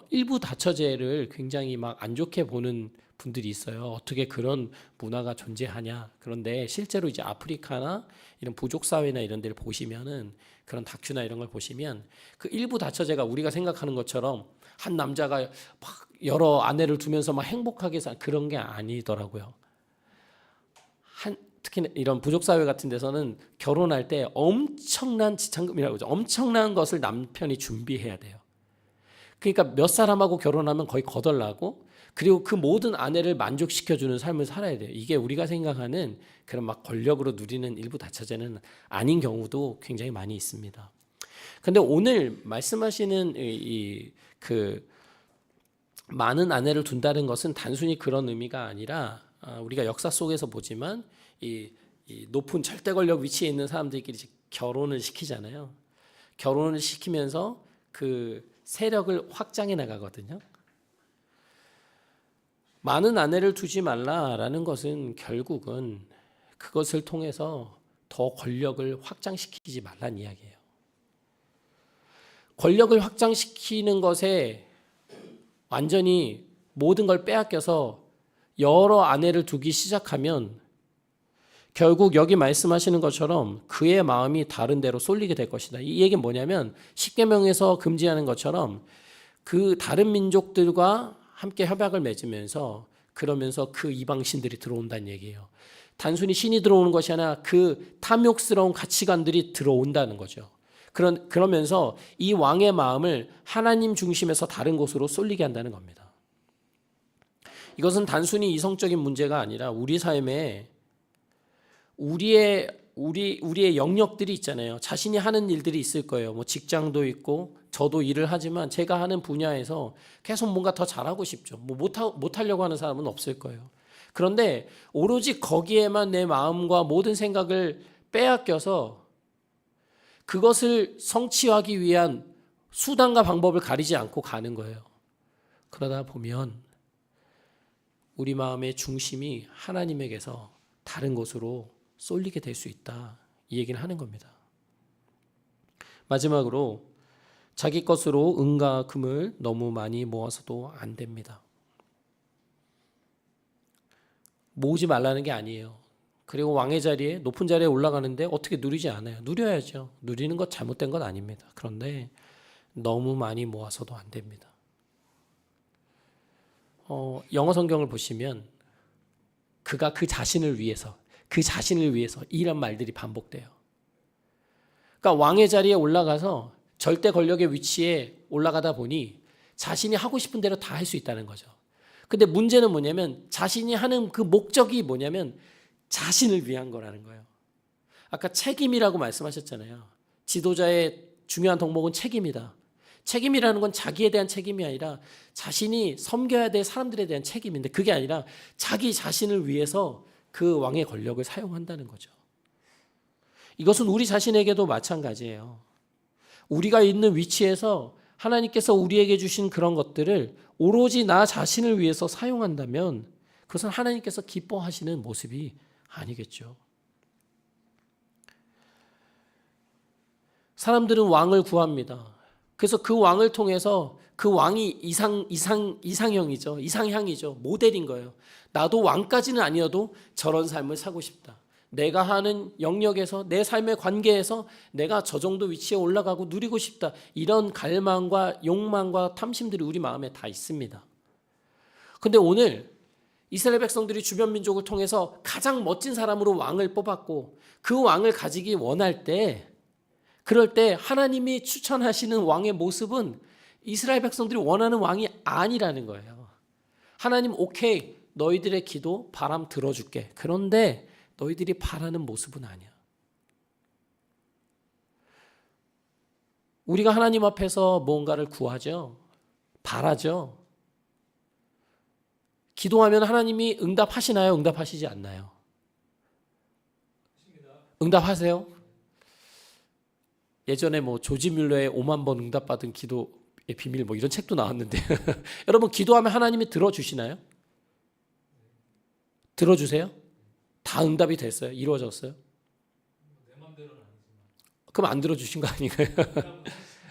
일부 다처제를 굉장히 막 안 좋게 보는 분들이 있어요. 어떻게 그런 문화가 존재하냐. 그런데 실제로 이제 아프리카나 이런 부족 사회나 이런 데를 보시면은 그런 다큐나 이런 걸 보시면 그 일부 다처제가 우리가 생각하는 것처럼 한 남자가 막 여러 아내를 두면서 막 행복하게 살 그런 게 아니더라고요. 특히 이런 부족 사회 같은 데서는 결혼할 때 엄청난 지참금이라고 하죠. 엄청난 것을 남편이 준비해야 돼요. 그러니까 몇 사람하고 결혼하면 거의 거덜나고 그리고 그 모든 아내를 만족시켜주는 삶을 살아야 돼요. 이게 우리가 생각하는 그런 막 권력으로 누리는 일부 다처제는 아닌 경우도 굉장히 많이 있습니다. 그런데 오늘 말씀하시는 그 많은 아내를 둔다는 것은 단순히 그런 의미가 아니라 우리가 역사 속에서 보지만 이 높은 절대 권력 위치에 있는 사람들끼리 결혼을 시키잖아요. 결혼을 시키면서 그 세력을 확장해 나가거든요. 많은 아내를 두지 말라라는 것은 결국은 그것을 통해서 더 권력을 확장시키지 말라는 이야기예요. 권력을 확장시키는 것에 완전히 모든 걸 빼앗겨서 여러 아내를 두기 시작하면 결국 여기 말씀하시는 것처럼 그의 마음이 다른 데로 쏠리게 될 것이다. 이 얘기는 뭐냐면 십계명에서 금지하는 것처럼 그 다른 민족들과 함께 협약을 맺으면서 그러면서 그 이방신들이 들어온다는 얘기예요. 단순히 신이 들어오는 것이 아니라 그 탐욕스러운 가치관들이 들어온다는 거죠. 그러면서 이 왕의 마음을 하나님 중심에서 다른 곳으로 쏠리게 한다는 겁니다. 이것은 단순히 이성적인 문제가 아니라 우리 삶에 우리의 영역들이 있잖아요. 자신이 하는 일들이 있을 거예요. 뭐 직장도 있고 저도 일을 하지만 제가 하는 분야에서 계속 뭔가 더 잘하고 싶죠. 뭐 못하려고 하는 사람은 없을 거예요. 그런데 오로지 거기에만 내 마음과 모든 생각을 빼앗겨서 그것을 성취하기 위한 수단과 방법을 가리지 않고 가는 거예요. 그러다 보면 우리 마음의 중심이 하나님에게서 다른 곳으로 쏠리게 될 수 있다. 이 얘기를 하는 겁니다. 마지막으로 자기 것으로 은과 금을 너무 많이 모아서도 안 됩니다. 모으지 말라는 게 아니에요. 그리고 왕의 자리에 높은 자리에 올라가는데 어떻게 누리지 않아요. 누려야죠. 누리는 것 잘못된 건 아닙니다. 그런데 너무 많이 모아서도 안 됩니다. 영어 성경을 보시면 그가 그 자신을 위해서 이런 말들이 반복돼요. 그러니까 왕의 자리에 올라가서 절대 권력의 위치에 올라가다 보니 자신이 하고 싶은 대로 다 할 수 있다는 거죠. 근데 문제는 뭐냐면 자신이 하는 그 목적이 뭐냐면 자신을 위한 거라는 거예요. 아까 책임이라고 말씀하셨잖아요. 지도자의 중요한 덕목은 책임이다. 책임이라는 건 자기에 대한 책임이 아니라 자신이 섬겨야 될 사람들에 대한 책임인데 그게 아니라 자기 자신을 위해서 그 왕의 권력을 사용한다는 거죠. 이것은 우리 자신에게도 마찬가지예요. 우리가 있는 위치에서 하나님께서 우리에게 주신 그런 것들을 오로지 나 자신을 위해서 사용한다면 그것은 하나님께서 기뻐하시는 모습이 아니겠죠. 사람들은 왕을 구합니다. 그래서 그 왕을 통해서 그 왕이 이상형이죠. 이상향이죠. 모델인 거예요. 나도 왕까지는 아니어도 저런 삶을 사고 싶다. 내가 하는 영역에서 내 삶의 관계에서 내가 저 정도 위치에 올라가고 누리고 싶다. 이런 갈망과 욕망과 탐심들이 우리 마음에 다 있습니다. 근데 오늘 이스라엘 백성들이 주변 민족을 통해서 가장 멋진 사람으로 왕을 뽑았고 그 왕을 가지기 원할 때 그럴 때 하나님이 추천하시는 왕의 모습은 이스라엘 백성들이 원하는 왕이 아니라는 거예요. 하나님 오케이 너희들의 기도 바람 들어줄게. 그런데 너희들이 바라는 모습은 아니야. 우리가 하나님 앞에서 무언가를 구하죠. 바라죠. 기도하면 하나님이 응답하시나요? 응답하시지 않나요? 응답하세요? 예전에 뭐 조지 뮬러의 5만 번 응답받은 기도의 비밀 뭐 이런 책도 나왔는데 여러분 기도하면 하나님이 들어주시나요? 들어주세요? 다 응답이 됐어요? 이루어졌어요? 내 맘대로는 아니지만 그럼 안 들어주신 거 아닌가요?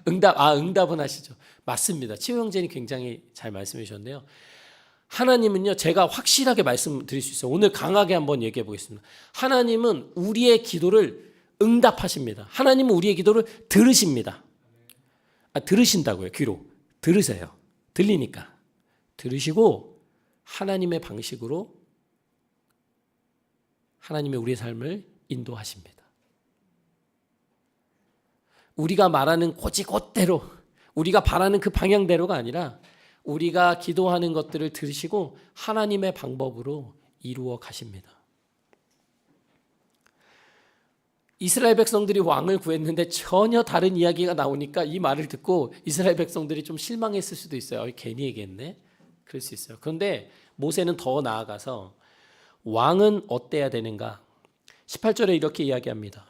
응답은 하시죠. 맞습니다. 치유 형제님 굉장히 잘 말씀해 주셨는데요. 하나님은요, 제가 확실하게 말씀드릴 수 있어요. 오늘 강하게 한번 얘기해 보겠습니다. 하나님은 우리의 기도를 응답하십니다. 하나님은 우리의 기도를 들으십니다. 들으신다고요. 귀로. 들으세요. 들리니까. 들으시고 하나님의 방식으로 하나님의 우리의 삶을 인도하십니다. 우리가 말하는 곧대로 우리가 바라는 그 방향대로가 아니라 우리가 기도하는 것들을 들으시고 하나님의 방법으로 이루어 가십니다. 이스라엘 백성들이 왕을 구했는데 전혀 다른 이야기가 나오니까 이 말을 듣고 이스라엘 백성들이 좀 실망했을 수도 있어요. 괜히 얘기했네. 그럴 수 있어요. 그런데 모세는 더 나아가서 왕은 어때야 되는가? 18절에 이렇게 이야기합니다.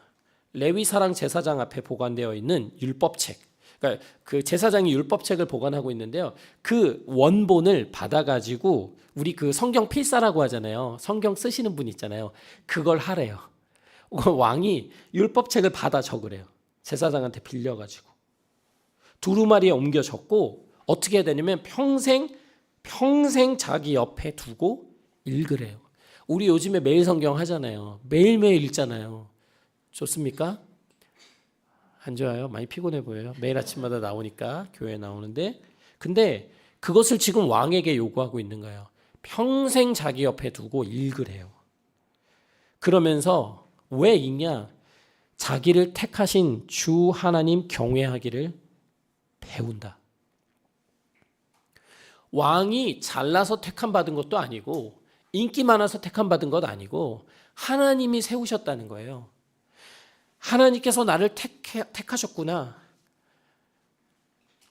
레위사랑 제사장 앞에 보관되어 있는 율법책. 그러니까 그 제사장이 율법책을 보관하고 있는데요. 그 원본을 받아가지고 우리 그 성경 필사라고 하잖아요. 성경 쓰시는 분 있잖아요. 그걸 하래요. 왕이 율법책을 받아 적으래요. 제사장한테 빌려가지고. 두루마리에 옮겨 적고 어떻게 해야 되냐면 평생 자기 옆에 두고 읽으래요. 우리 요즘에 매일 성경 하잖아요. 매일매일 읽잖아요. 좋습니까? 안 좋아요? 많이 피곤해 보여요. 매일 아침마다 나오니까 교회에 나오는데 근데 그것을 지금 왕에게 요구하고 있는 거예요. 평생 자기 옆에 두고 읽으래요. 그러면서 왜 읽냐? 자기를 택하신 주 하나님 경외하기를 배운다. 왕이 잘나서 택함 받은 것도 아니고 인기 많아서 택함 받은 것 아니고 하나님이 세우셨다는 거예요. 하나님께서 나를 택하셨구나.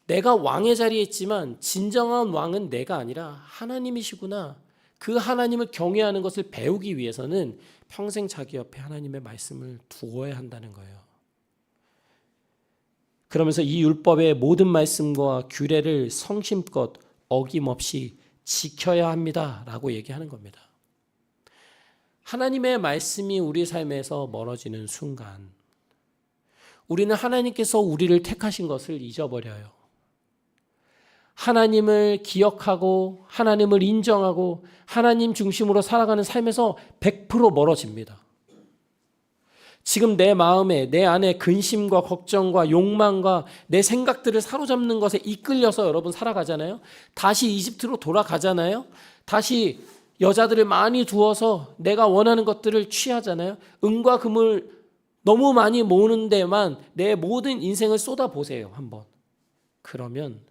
내가 왕의 자리에 있지만 진정한 왕은 내가 아니라 하나님이시구나. 그 하나님을 경외하는 것을 배우기 위해서는 평생 자기 옆에 하나님의 말씀을 두어야 한다는 거예요. 그러면서 이 율법의 모든 말씀과 규례를 성심껏 어김없이 지켜야 합니다라고 얘기하는 겁니다. 하나님의 말씀이 우리 삶에서 멀어지는 순간 우리는 하나님께서 우리를 택하신 것을 잊어버려요. 하나님을 기억하고 하나님을 인정하고 하나님 중심으로 살아가는 삶에서 100% 멀어집니다. 지금 내 마음에 내 안에 근심과 걱정과 욕망과 내 생각들을 사로잡는 것에 이끌려서 여러분 살아가잖아요. 다시 이집트로 돌아가잖아요. 다시 여자들을 많이 두어서 내가 원하는 것들을 취하잖아요. 은과 금을 너무 많이 모으는 데만 내 모든 인생을 쏟아보세요. 한번. 그러면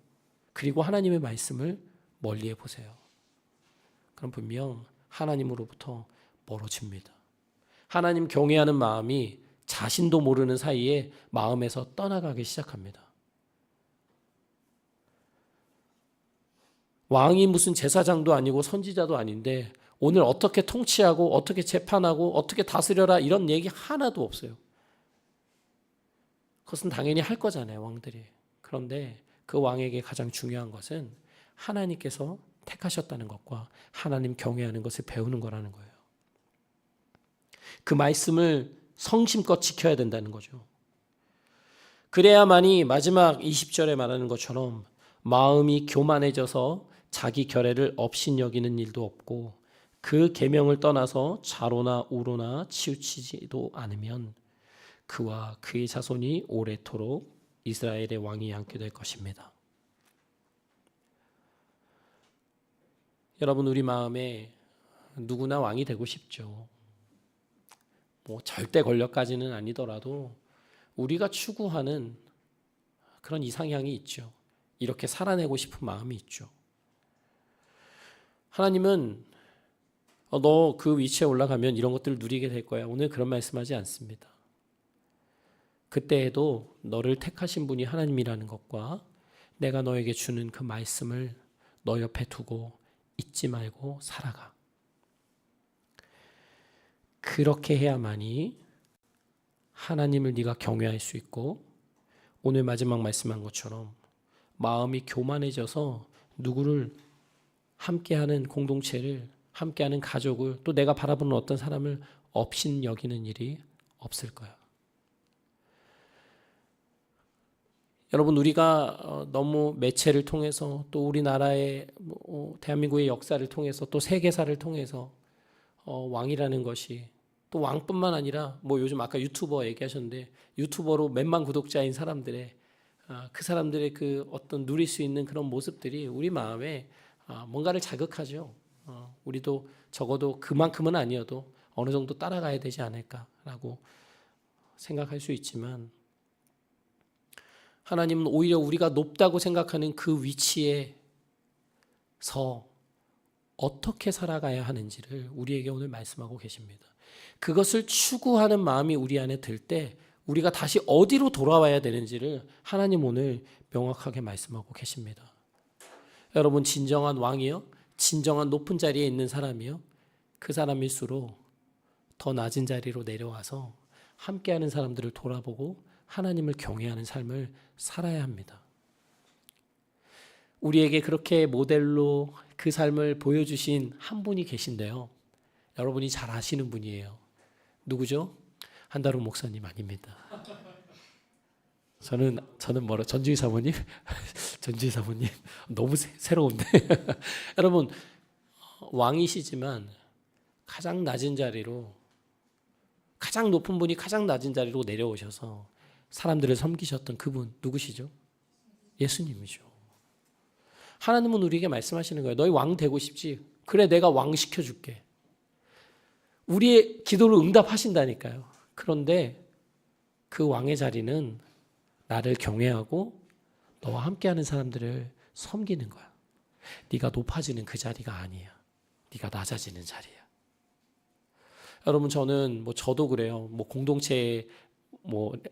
그리고 하나님의 말씀을 멀리해 보세요. 그럼 분명 하나님으로부터 멀어집니다. 하나님 경외하는 마음이 자신도 모르는 사이에 마음에서 떠나가기 시작합니다. 왕이 무슨 제사장도 아니고 선지자도 아닌데 오늘 어떻게 통치하고 어떻게 재판하고 어떻게 다스려라 이런 얘기 하나도 없어요. 그것은 당연히 할 거잖아요, 왕들이. 그런데 그 왕에게 가장 중요한 것은 하나님께서 택하셨다는 것과 하나님 경외하는 것을 배우는 거라는 거예요. 그 말씀을 성심껏 지켜야 된다는 거죠. 그래야만이 마지막 20절에 말하는 것처럼 마음이 교만해져서 자기 결례를 업신여기는 일도 없고 그 계명을 떠나서 좌로나 우로나 치우치지도 않으면 그와 그의 자손이 오래도록 이스라엘의 왕이 앉게 될 것입니다. 여러분, 우리 마음에 누구나 왕이 되고 싶죠. 뭐 절대 권력까지는 아니더라도 우리가 추구하는 그런 이상향이 있죠. 이렇게 살아내고 싶은 마음이 있죠. 하나님은 너 그 위치에 올라가면 이런 것들을 누리게 될 거야. 오늘 그런 말씀하지 않습니다. 그때에도 너를 택하신 분이 하나님이라는 것과 내가 너에게 주는 그 말씀을 너 옆에 두고 잊지 말고 살아가. 그렇게 해야만이 하나님을 네가 경외할 수 있고 오늘 마지막 말씀한 것처럼 마음이 교만해져서 누구를 함께하는 공동체를, 함께하는 가족을, 또 내가 바라보는 어떤 사람을 업신 여기는 일이 없을 거야. 여러분, 우리가 너무 매체를 통해서 또 우리나라의 대한민국의 역사를 통해서 또 세계사를 통해서 왕이라는 것이 또 왕뿐만 아니라 뭐 요즘 아까 유튜버 얘기하셨는데 유튜버로 몇만 구독자인 사람들의 그 사람들의 그 어떤 누릴 수 있는 그런 모습들이 우리 마음에 뭔가를 자극하죠. 우리도 적어도 그만큼은 아니어도 어느 정도 따라가야 되지 않을까라고 생각할 수 있지만 하나님은 오히려 우리가 높다고 생각하는 그 위치에서 어떻게 살아가야 하는지를 우리에게 오늘 말씀하고 계십니다. 그것을 추구하는 마음이 우리 안에 들 때 우리가 다시 어디로 돌아와야 되는지를 하나님 오늘 명확하게 말씀하고 계십니다. 여러분, 진정한 왕이요, 진정한 높은 자리에 있는 사람이요, 그 사람일수록 더 낮은 자리로 내려와서 함께하는 사람들을 돌아보고 하나님을 경외하는 삶을 살아야 합니다. 우리에게 그렇게 모델로 그 삶을 보여주신 한 분이 계신데요. 여러분이 잘 아시는 분이에요. 누구죠? 한다롱 목사님 아닙니다. 저는 전주희 사모님? 전주희 사모님 너무 새로운데 여러분, 왕이시지만 가장 낮은 자리로, 가장 높은 분이 가장 낮은 자리로 내려오셔서 사람들을 섬기셨던 그분 누구시죠? 예수님이죠. 하나님은 우리에게 말씀하시는 거예요. 너희 왕 되고 싶지? 그래, 내가 왕 시켜줄게. 우리의 기도를 응답하신다니까요. 그런데 그 왕의 자리는 나를 경외하고 너와 함께하는 사람들을 섬기는 거야. 네가 높아지는 그 자리가 아니야. 네가 낮아지는 자리야. 여러분, 저도 그래요. 공동체의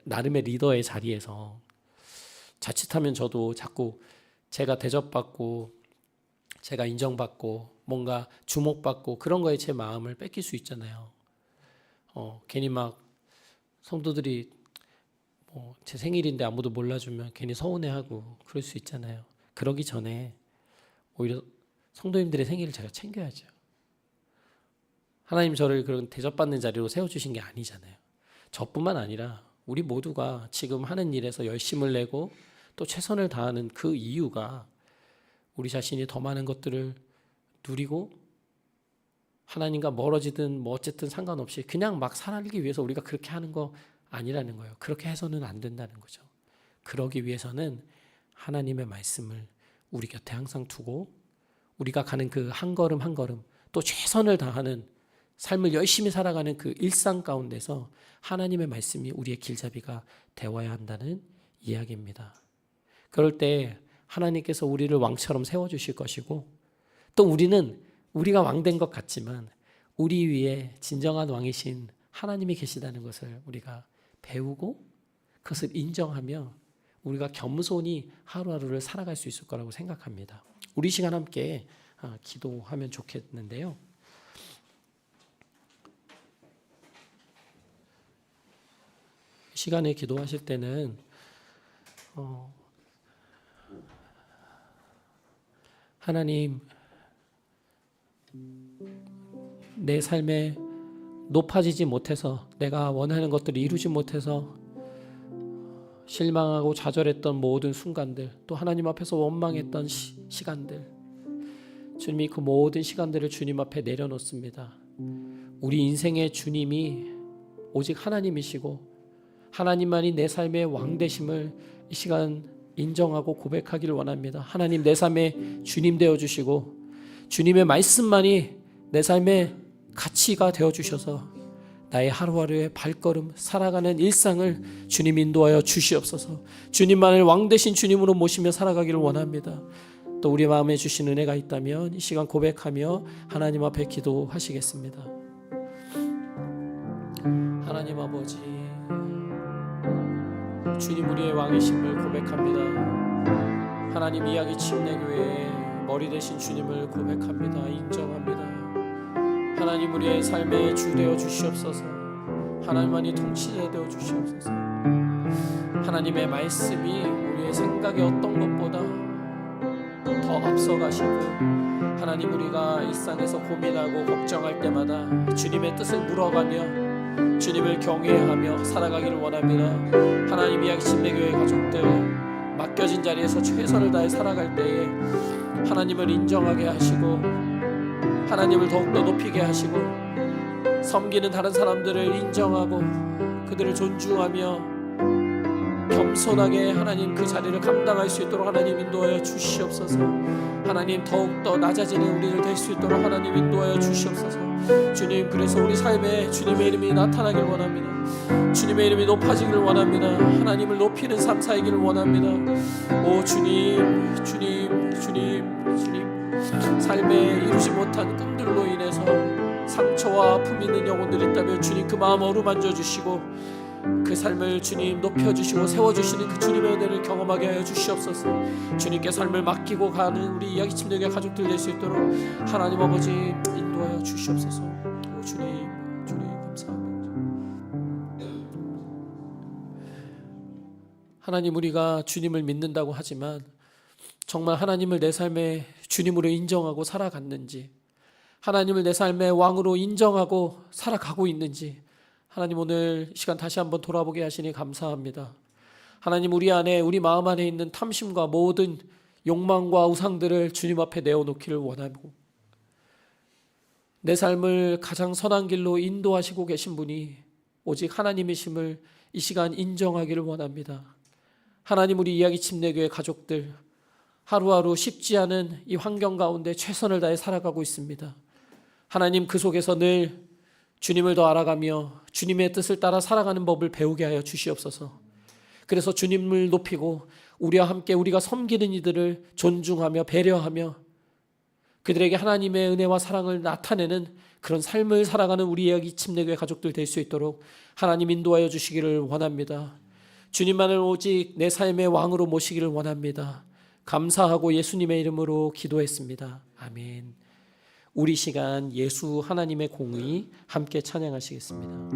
나름의 리더의 자리에서 자칫하면 저도 자꾸 제가 대접받고 제가 인정받고 뭔가 주목받고 그런 거에 제 마음을 뺏길 수 있잖아요. 괜히 막 성도들이 제 생일인데 아무도 몰라주면 괜히 서운해하고 그럴 수 있잖아요. 그러기 전에 오히려 성도님들의 생일을 제가 챙겨야죠. 하나님 저를 그런 대접받는 자리로 세워주신 게 아니잖아요. 저뿐만 아니라 우리 모두가 지금 하는 일에서 열심을 내고 또 최선을 다하는 그 이유가 우리 자신이 더 많은 것들을 누리고 하나님과 멀어지든 어쨌든 상관없이 그냥 막 살기 위해서 우리가 그렇게 하는 거 아니라는 거예요. 그렇게 해서는 안 된다는 거죠. 그러기 위해서는 하나님의 말씀을 우리 곁에 항상 두고 우리가 가는 그 한 걸음 한 걸음 또 최선을 다하는 삶을 열심히 살아가는 그 일상 가운데서 하나님의 말씀이 우리의 길잡이가 되어야 한다는 이야기입니다. 그럴 때 하나님께서 우리를 왕처럼 세워주실 것이고 또 우리가 왕된 것 같지만 우리 위에 진정한 왕이신 하나님이 계시다는 것을 우리가 배우고 그것을 인정하며 우리가 겸손히 하루하루를 살아갈 수 있을 거라고 생각합니다. 우리 시간 함께 기도하면 좋겠는데요. 시간에 기도하실 때는 하나님, 내 삶에 높아지지 못해서 내가 원하는 것들을 이루지 못해서 실망하고 좌절했던 모든 순간들, 또 하나님 앞에서 원망했던 시간들, 주님이 그 모든 시간들을 주님 앞에 내려놓습니다. 우리 인생의 주님이 오직 하나님이시고 하나님만이 내 삶의 왕 되심을 이 시간 인정하고 고백하기를 원합니다. 하나님, 내 삶의 주님 되어주시고 주님의 말씀만이 내 삶의 가치가 되어주셔서 나의 하루하루의 발걸음, 살아가는 일상을 주님 인도하여 주시옵소서. 주님만을 왕 되신 주님으로 모시며 살아가기를 원합니다. 또 우리 마음에 주신 은혜가 있다면 이 시간 고백하며 하나님 앞에 기도하시겠습니다. 하나님 아버지, 주님 우리의 왕이심을 고백합니다. 하나님, 이야기 침례교회의 머리 되신 주님을 고백합니다. 인정합니다. 하나님, 우리의 삶의 주 되어 주시옵소서. 하나님만이 통치자 되어 주시옵소서. 하나님의 말씀이 우리의 생각의 어떤 것보다 더 앞서가시고, 하나님, 우리가 일상에서 고민하고 걱정할 때마다 주님의 뜻을 물어가며 주님을 경외하며 살아가기를 원합니다. 하나님, 이야기 침례교회 가족들 맡겨진 자리에서 최선을 다해 살아갈 때에 하나님을 인정하게 하시고 하나님을 더욱더 높이게 하시고 섬기는 다른 사람들을 인정하고 그들을 존중하며 겸손하게 하나님 그 자리를 감당할 수 있도록 하나님 인도하여 주시옵소서. 하나님, 더욱더 낮아지는 우리를 될 수 있도록 하나님 인도하여 주시옵소서. 주님, 그래서 우리 삶에 주님의 이름이 나타나길 원합니다. 주님의 이름이 높아지기를 원합니다. 하나님을 높이는 삶 살기를 원합니다. 오 주님, 주님, 주님, 주님, 삶에 이루지 못한 끈들로 인해서 상처와 아픔이 있는 영혼들이 있다면 주님 그 마음 어루만져 주시고 그 삶을 주님 높여주시고 세워주시는 그 주님의 은혜를 경험하게 하여 주시옵소서. 주님께 삶을 맡기고 가는 우리 이야기 침례교회 가족들 될 수 있도록 하나님 아버지 인도하여 주시옵소서. 오 주님, 주님 감사합니다. 하나님, 우리가 주님을 믿는다고 하지만 정말 하나님을 내 삶의 주님으로 인정하고 살아갔는지, 하나님을 내 삶의 왕으로 인정하고 살아가고 있는지 하나님, 오늘 이 시간 다시 한번 돌아보게 하시니 감사합니다. 하나님, 우리 안에, 우리 마음 안에 있는 탐심과 모든 욕망과 우상들을 주님 앞에 내어놓기를 원하고 내 삶을 가장 선한 길로 인도하시고 계신 분이 오직 하나님이심을 이 시간 인정하기를 원합니다. 하나님, 우리 이야기 침례교회 가족들 하루하루 쉽지 않은 이 환경 가운데 최선을 다해 살아가고 있습니다. 하나님, 그 속에서 늘 주님을 더 알아가며 주님의 뜻을 따라 살아가는 법을 배우게 하여 주시옵소서. 그래서 주님을 높이고 우리와 함께 우리가 섬기는 이들을 존중하며 배려하며 그들에게 하나님의 은혜와 사랑을 나타내는 그런 삶을 살아가는 우리 이야기 침례교회 가족들 될 수 있도록 하나님 인도하여 주시기를 원합니다. 주님만을 오직 내 삶의 왕으로 모시기를 원합니다. 감사하고 예수님의 이름으로 기도했습니다. 아멘. 우리 시간 예수 하나님의 공의 함께 찬양하시겠습니다.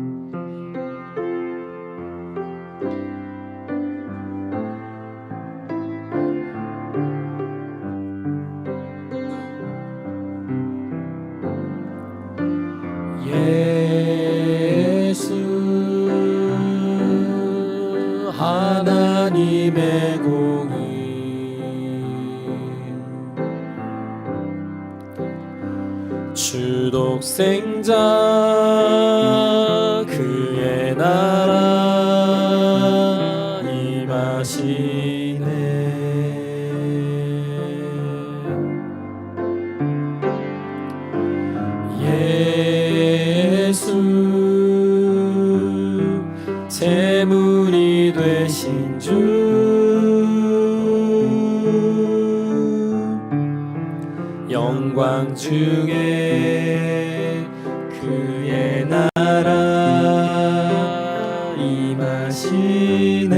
예수 하나님의 공의 주독생자 그의 나라 임하시네. 예수 제물이 되신 주 영광 중에 그의 나라 임하시네.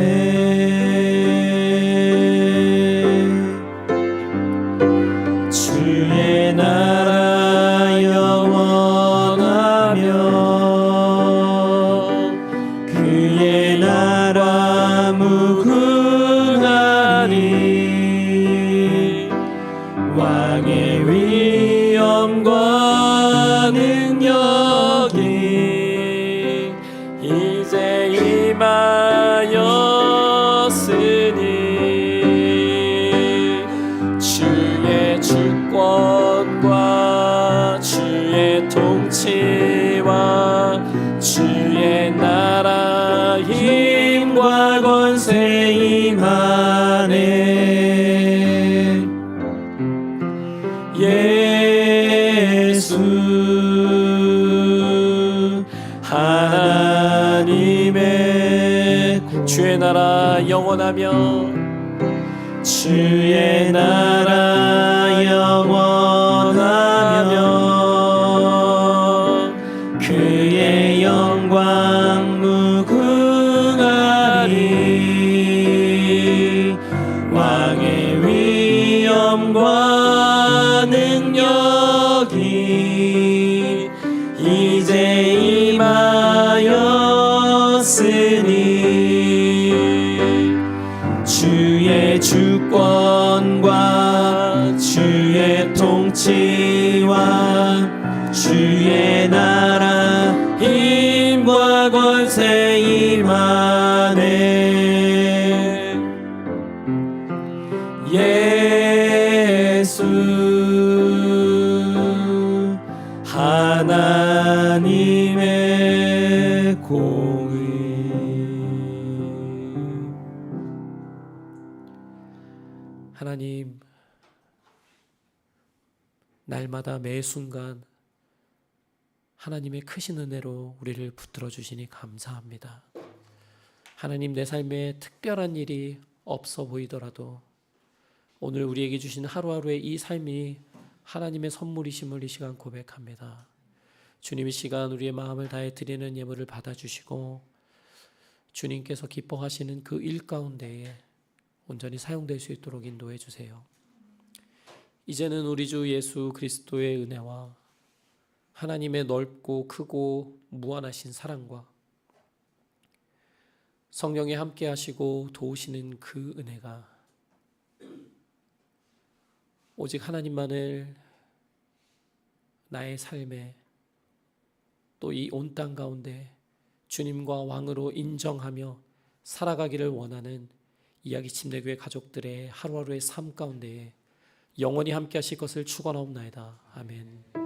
주의 나라 영원하며 그의 나라 무궁하니 왕의 위엄과 능력이 이제 임하여 나라 영원하며 주의 나라 영원하며 그의 영광 무궁하리 왕의 위엄과 능력이 이제 임하였으니 주의 주권과 주의 통치와 주의 나라 힘과 권세 임하네. 예수 하나님의 공의. 하나님, 날마다 매 순간 하나님의 크신 은혜로 우리를 붙들어 주시니 감사합니다. 하나님, 내 삶에 특별한 일이 없어 보이더라도 오늘 우리에게 주신 하루하루의 이 삶이 하나님의 선물이심을 이 시간 고백합니다. 주님, 이 시간 우리의 마음을 다해 드리는 예물을 받아주시고 주님께서 기뻐하시는 그 일 가운데에 온전히 사용될 수 있도록 인도해 주세요. 이제는 우리 주 예수 그리스도의 은혜와 하나님의 넓고 크고 무한하신 사랑과 성령이 함께 하시고 도우시는 그 은혜가 오직 하나님만을 나의 삶에 또 이 온 땅 가운데 주님과 왕으로 인정하며 살아가기를 원하는 이야기 침례교회 가족들의 하루하루의 삶 가운데에 영원히 함께 하실 것을 축원하옵나이다. 아멘.